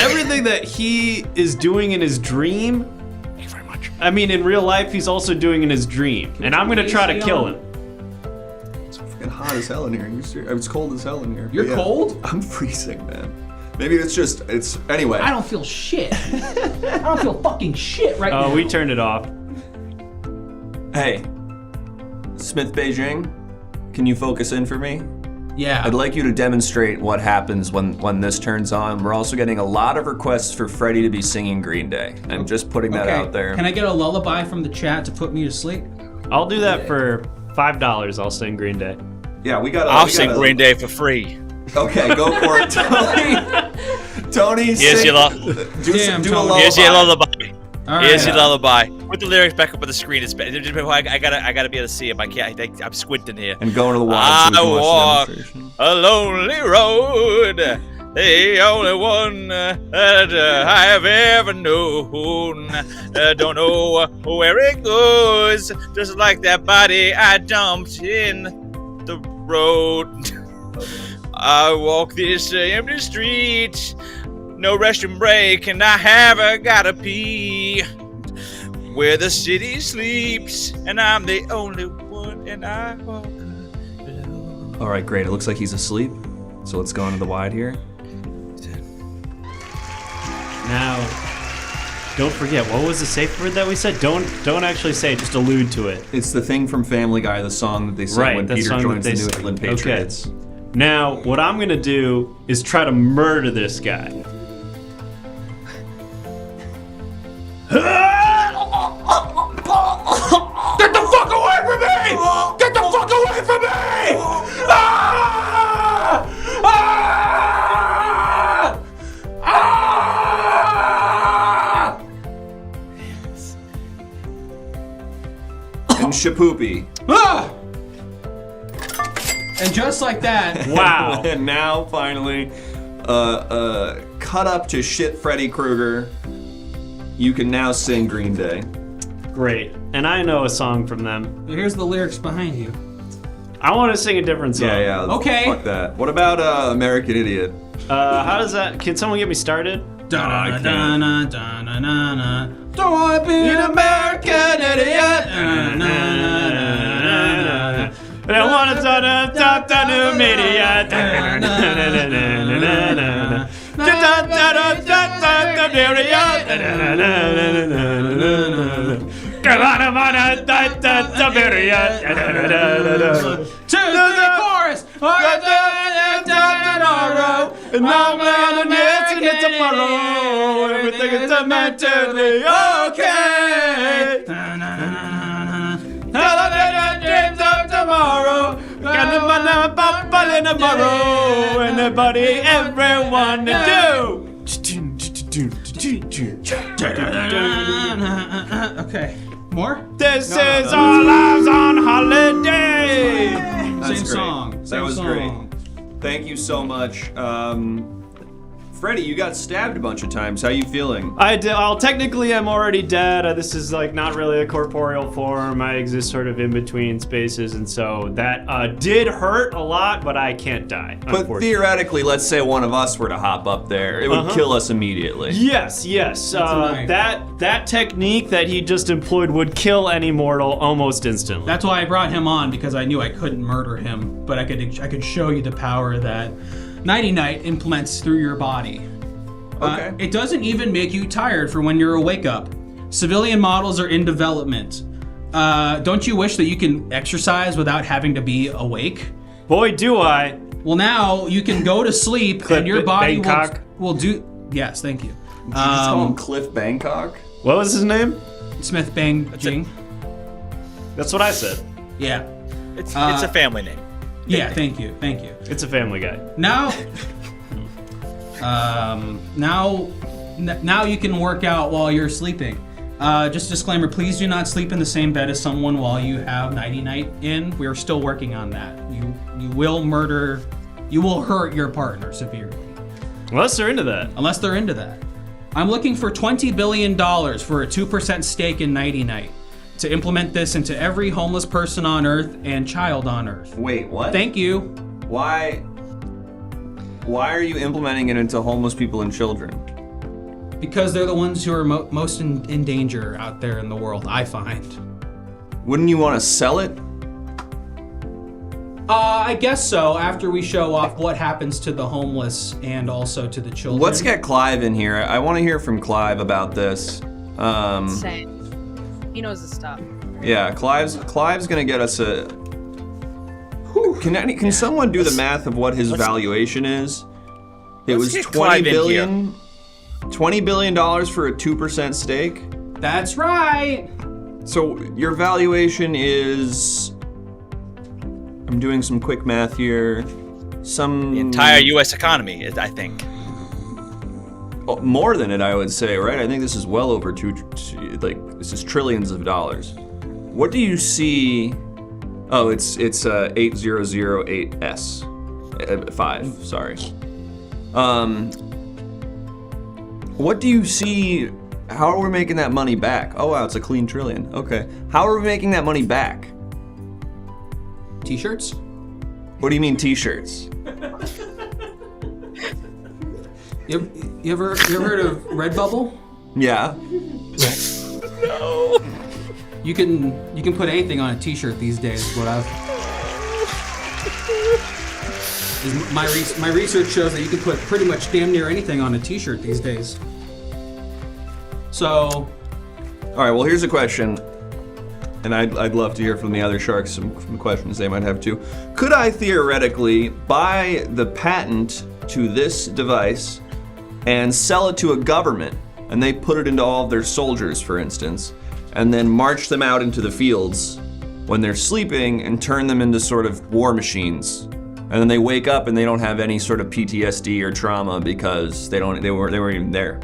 Everything that he is doing in his dream. Thank you very much. I mean, in real life, he's also doing in his dream, and I'm gonna try to kill him. It's freaking hot as hell in here. It's cold as hell in here. You're But yeah, cold? I'm freezing, man. Maybe it's anyway. I don't feel shit. I don't feel fucking shit right now. Oh, we turned it off. Hey, Smith Beijing, can you focus in for me? Yeah. I'd like you to demonstrate what happens when this turns on. We're also getting a lot of requests for Freddy to be singing Green Day. I'm just putting that out there. Can I get a lullaby from the chat to put me to sleep? I'll do that for $5. I'll sing Green Day. Yeah, I'll sing Green Day for free. Okay, go for it, Tony. Tony, Here's sing, your do a lullaby. Here's your lullaby. All Here's right. your lullaby. Put the lyrics back up on the screen. It's I gotta be able to see them. I can't. I'm squinting here. And go into the wild so we I can watch walk the demonstration. a lonely road, the only one that I have ever known. Don't know where it goes, just like that body I dumped in the road. I walk this empty street, no restroom break, and I haven't gotta pee. Where the city sleeps, and I'm the only one, and I walk alone. All right, great. It looks like he's asleep. So let's go into the wide here. Now, Don't forget, what was the safe word that we said? Don't actually say it, just allude to it. It's the thing from Family Guy, the song that they sing when Peter joins the New England Patriots. Okay. Now, what I'm gonna do is try to murder this guy. Get the fuck away from me! Get the fuck away from me! Ah! Ah! Ah! And Shapoopy. Ah! And just like that. Wow. And now, finally, cut up to shit Freddy Krueger. You can now sing Green Day. Great. And I know a song from them. Here's the lyrics behind you. I want to sing a different song. Yeah. Okay. Fuck that. What about American Idiot? How does that... Can someone get me started? Da-na-na-na-na-na-na. Don't wanna be an American idiot. I don't want to talk to new media. To the chorus. And I'm gonna dance in it tomorrow. Everything is meant to be okay. Dreams of tomorrow. Gonna in tomorrow. Anybody, everyone to do. Okay. More? This is our lives on holiday. That's Same great. song. That was great. Thank you so much. Freddie, you got stabbed a bunch of times. How you feeling? Well, technically I'm already dead. This is like not really a corporeal form. I exist sort of in between spaces, and so that did hurt a lot, but I can't die. But theoretically, let's say one of us were to hop up there, it would kill us immediately. Yes. That technique that he just employed would kill any mortal almost instantly. That's why I brought him on, because I knew I couldn't murder him, but I could show you the power that Nighty Night implements through your body. Okay. It doesn't even make you tired for when you're awake up. Civilian models are in development. Don't you wish that you can exercise without having to be awake? Boy, do I. Well, now you can go to sleep and your body will do... Yes, thank you. Did you just call him Cliff Bangkok? What was his name? Smith Bang Jing. That's what I said. Yeah. It's a family name. Yeah, thank you. It's a Family Guy. Now, now you can work out while you're sleeping. Just disclaimer, please do not sleep in the same bed as someone while you have Nighty Night in. We are still working on that. You will hurt your partner severely. Unless they're into that. I'm looking for $20 billion for a 2% stake in Nighty Night to implement this into every homeless person on Earth and child on Earth. Wait, what? Thank you. Why are you implementing it into homeless people and children? Because they're the ones who are most in danger out there in the world, I find. Wouldn't you want to sell it? I guess so, after we show off what happens to the homeless and also to the children. Let's get Clive in here. I want to hear from Clive about this. Same. He knows his stuff. Yeah, Clive's gonna get us a... Can someone do the math of what his valuation is? It was $20 billion. $20 billion for a 2% stake? That's right! So your valuation is... I'm doing some quick math here. The entire U.S. economy, I think. More than it, I would say, right? I think this is well over this is trillions of dollars. What do you see? Oh, it's 8008S. 5, sorry. What do you see? How are we making that money back? Oh wow, it's a clean trillion. Okay. How are we making that money back? T-shirts? What do you mean t-shirts? You ever heard of Redbubble? Yeah. No. You can put anything on a t-shirt these days, my research shows that you can put pretty much damn near anything on a t-shirt these days. So, All right. Well, here's a question, and I'd love to hear from the other sharks some questions they might have too. Could I theoretically buy the patent to this device and sell it to a government, and they put it into all of their soldiers, for instance, and then march them out into the fields when they're sleeping and turn them into sort of war machines, and then they wake up and they don't have any sort of PTSD or trauma because they weren't even there.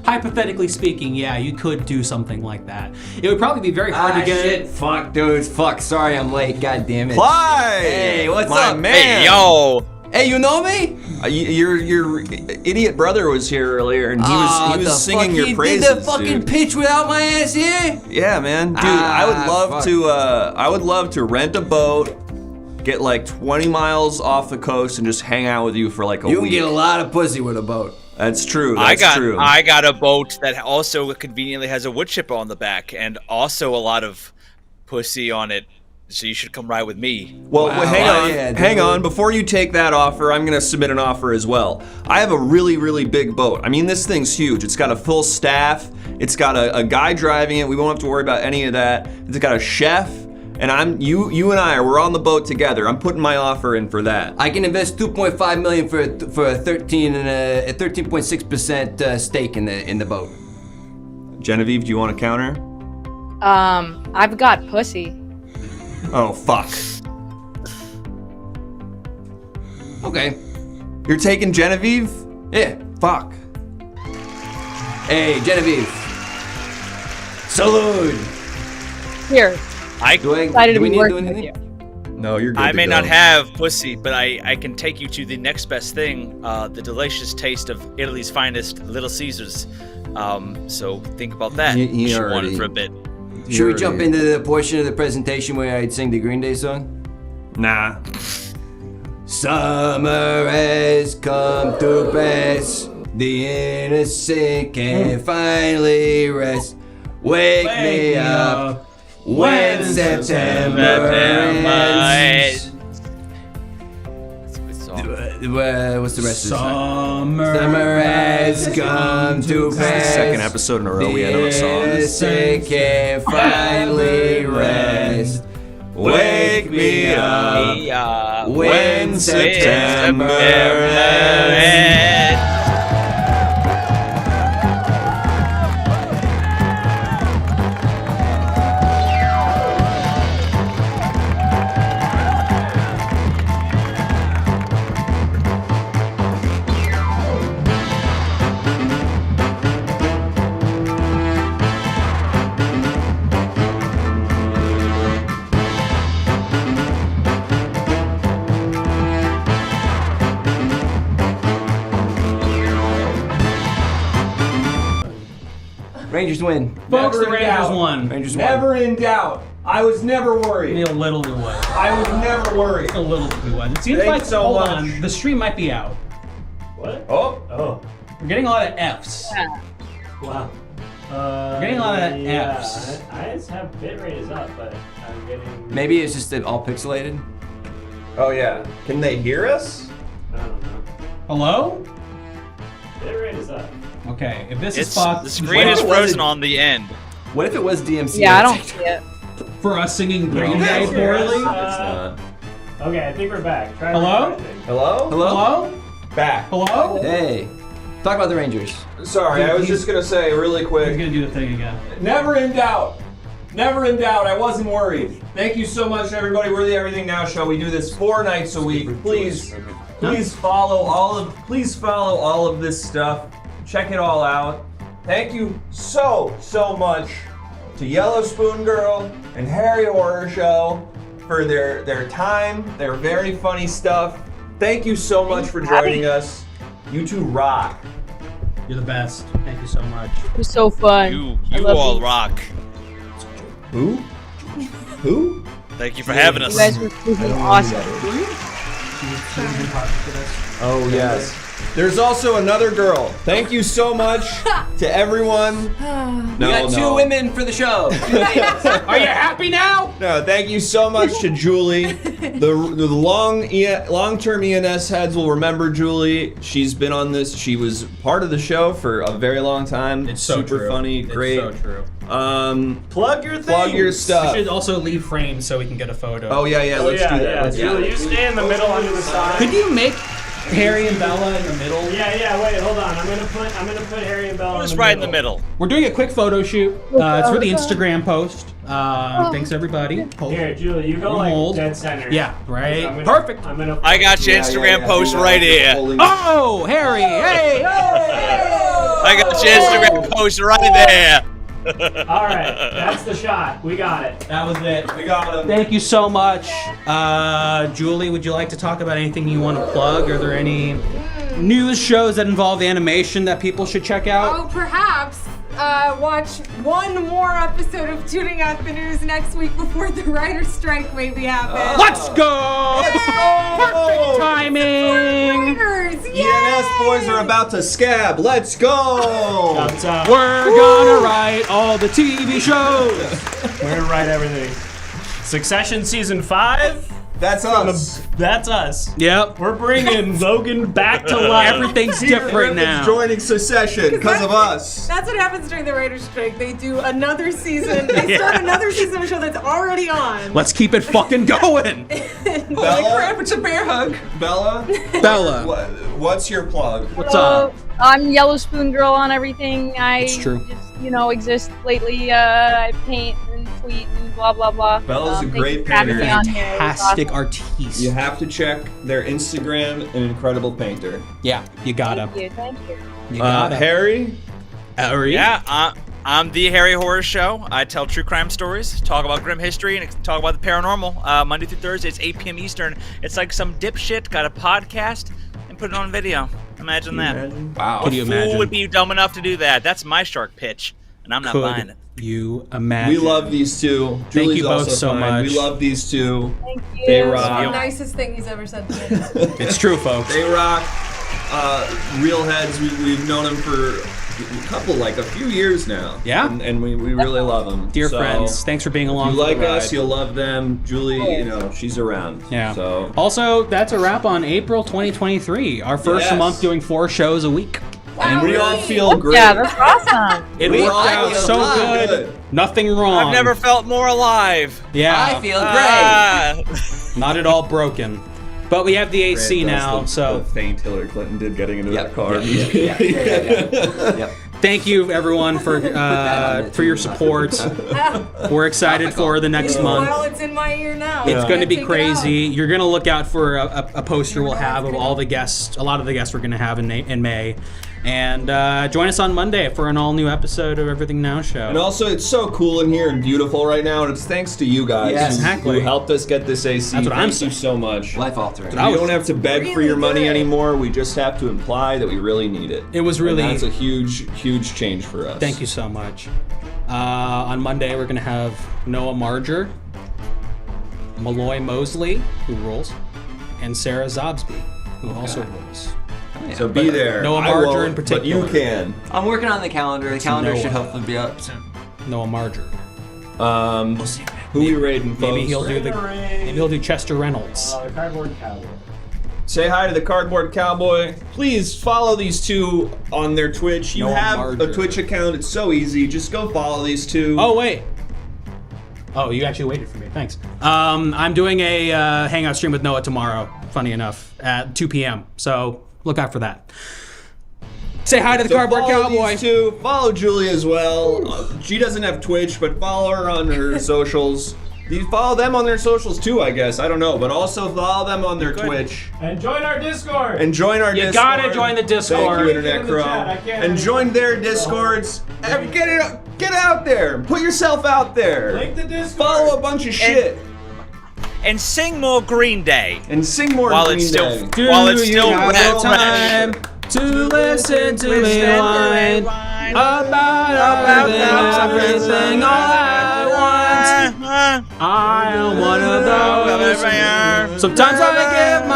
hypothetically speaking, yeah, you could do something like that. It would probably be very hard to get. Shit, fuck, dudes, fuck. Sorry, I'm late. God damn it. Clyde! Hey, what's my up, man? Hey, yo! Hey, you know me? Your idiot brother was here earlier, and he was singing your praises. He did the fucking pitch without my ass here? Yeah, man, dude. I would love to rent a boat, get like 20 miles off the coast, and just hang out with you for like a week. You can get a lot of pussy with a boat. That's true. I true. got a boat that also conveniently has a wood chipper on the back, and also a lot of pussy on it. So you should come ride with me. Well, hang on. Before you take that offer, I'm gonna submit an offer as well. I have a really, really big boat. I mean, this thing's huge. It's got a full staff. It's got a guy driving it. We won't have to worry about any of that. It's got a chef, and you and we're on the boat together. I'm putting my offer in for that. I can invest $2.5 million for a 13.6% stake in the boat. Genevieve, do you want to counter? I've got pussy. Oh, fuck. Okay. You're taking Genevieve? Yeah. Fuck. Hey, Genevieve. Salud. Here. Do we Excited need to be to do working with anything? you. No, you're good. I to may go. not have pussy, but I can take you to the next best thing, the delicious taste of Italy's finest Little Caesars. So think about that. He want already- it for a bit. Should we jump into the portion of the presentation where I'd sing the Green Day song? Nah. Summer has come to pass. The innocent can finally rest. Wake me up when September ends. What's the rest of the song? Summer has come to This pass. is the second episode in a row we had a song. The innocent can finally rest. Wake me up when September ends. Rangers win. Folks, the Rangers won. Rangers won. Never in doubt. I was never worried. Maybe a little bit was. I was never worried. A little bit was. It seems Thanks like, so hold much. on, the stream might be out. What? Oh. Oh. We're getting a lot of Fs. Wow. We're getting a lot of Fs. I just have bitrate is up, but I'm getting. Maybe it's just all pixelated. Oh yeah. Can they hear us? I don't know. Hello? Bitrate is up. Okay, if this It's is fucked. the screen is frozen on the end. What if it was DMC? Yeah, I don't see it. For us singing Green No. Day It's poorly? not. Okay, I think we're back. Try Hello? refreshing. Hello? Hello? Back. Hello? Hey, talk about the Rangers. Sorry, I was just gonna say really He's quick. gonna do the thing again. Never in doubt. Never in doubt. I wasn't worried. Thank you so much, everybody. We're the Everything Now Show. We do this 4 nights a week. Please follow all of this stuff. Check it all out. Thank you so much to YellowSpoonGirl and Harry Horror Show for their time, their very funny stuff. Thank you so much for joining us. You two rock. You're the best. Thank you so much. It was so fun. You I love all you. rock. Who? Who? Thank you for having us. You guys were freaking awesome. Oh yes. There's also another girl. Thank you so much to everyone. We got two women for the show. Are you happy now? No, thank you so much to Julie. The long-term ENS heads will remember Julie. She's been on this. She was part of the show for a very long time. It's so super true. funny, great. It's so true. Plug your things. Plug your stuff. We should also leave frames so we can get a photo. Oh yeah, let's do that. Yeah, Let's do that. Julie, you stay in the middle under the side. Could you make Harry and Bella in the middle? Yeah, wait, hold on. I'm gonna put Harry and Bella Who's right in the middle? We're doing a quick photo shoot. It's for the Instagram post. Thanks everybody. Here, Julie, you go like dead center. Yeah, right. I'm gonna- Perfect. I got your Instagram post right here. Oh, Harry! Hey! I got your Instagram post right there. All right, that's the shot. We got it. That was it. We got him. Thank you so much. Julie, would you like to talk about anything you want to plug? Are there any news shows that involve animation that people should check out? Oh, perhaps watch one more episode of Tuning Out the News next week before the writer's strike maybe happens. Let's go! Perfect timing! Writers, yay! ENS boys are about to scab. Let's go! We're gonna write all the TV shows. We're gonna write everything. Succession season 5. That's us. That's us. Yep. We're bringing Logan back to life. Everything's different now. Joining Succession because of us. That's what happens during the writer's strike. They do another season. They start another season of a show that's already on. Let's keep it fucking going. Holy crap, it's a bear hug. Bella? Bella. What's your plug? What's up? I'm YellowSpoonGirl on everything. I It's true. just, exist lately. I paint and tweet and blah, blah, blah. Bella's a great thanks for having painter. me on here. It was Fantastic awesome. artiste. You have to check their Instagram, an incredible painter. Yeah, you gotta. Thank you. You gotta. Harry? Yeah, I'm the Harry Horror Show. I tell true crime stories, talk about grim history, and talk about the paranormal. Monday through Thursday, it's 8 p.m. Eastern. It's like some dipshit got a podcast and put it on video. Imagine that. Wow. Can you Fool imagine? would be dumb enough to do that. That's my shark pitch, and I'm not buying it. You imagine? We love these two. Thank Julie's you both also so fine. much. We love these two. Thank you. They The rock. nicest thing he's ever said to me. It's true, folks. They rock. Real heads. We've known them for a few years now. Yeah. And we really love them. Dear So, friends, thanks for being along If you for like the ride. us, you'll love them. Julie, she's around. Yeah. So Also, that's a wrap on April 2023. Our first Yes. month doing 4 shows a week. and we all feel great. Yeah, that's awesome. It We worked all out feel so good. good. Nothing wrong. I've never felt more alive. Yeah. I feel great. Ah. Not at all broken. But we have the AC That's now, the so faint Hillary Clinton did getting into that car. Yep. thank you everyone for your support. We're excited for the next month. Well, it's in my ear now. It's going to be Take it crazy. You're going to look out for a poster we'll have of all the guests, a lot of the guests we're going to have in May. And join us on Monday for an all-new episode of Everything Now Show. And also, it's so cool in here and beautiful right now, and it's thanks to you guys Yes. who Exactly. helped us get this AC. That's what I'm Thank you so much. Life altering. We don't have to beg for your money anymore. We just have to imply that we really need it. It was really- And that's a huge, huge change for us. Thank you so much. On Monday, we're going to have Noah Marger, Malloy Mosley, who rules, and Sarah Zobsby, who also rules. So be there. Noah I Marger won't, in particular. But you can. I'm working on the calendar. The calendar Noah. should hopefully be up soon. Noah Marger. Who we raiding, folks? Maybe he'll do Chester Reynolds. The cardboard cowboy. Say hi to the Cardboard Cowboy. Please follow these two on their Twitch. You Noah have Marger. a Twitch account. It's so easy. Just go follow these two. Oh wait. Oh, you actually waited for me. Thanks. I'm doing a hangout stream with Noah tomorrow. Funny enough, at 2 p.m. So look out for that. Say hi to the So Cardboard follow Cowboy. these two. Follow Julie as well. She doesn't have Twitch, but follow her on her socials. You follow them on their socials too, I guess. I don't know, but also follow them on their Twitch. And join our Discord. And join our You Discord. gotta join the Discord. Thank you, Internet Get in the Crow. chat. I can't And join their Discords. Get out there. Put yourself out there. Link the Discord. Follow a bunch of shit. And sing more Green Day. And sing more While Green it's still Day. Do while it's you still have wet the time to listen to me whine about everything all at once? I am one of those. Sometimes I give my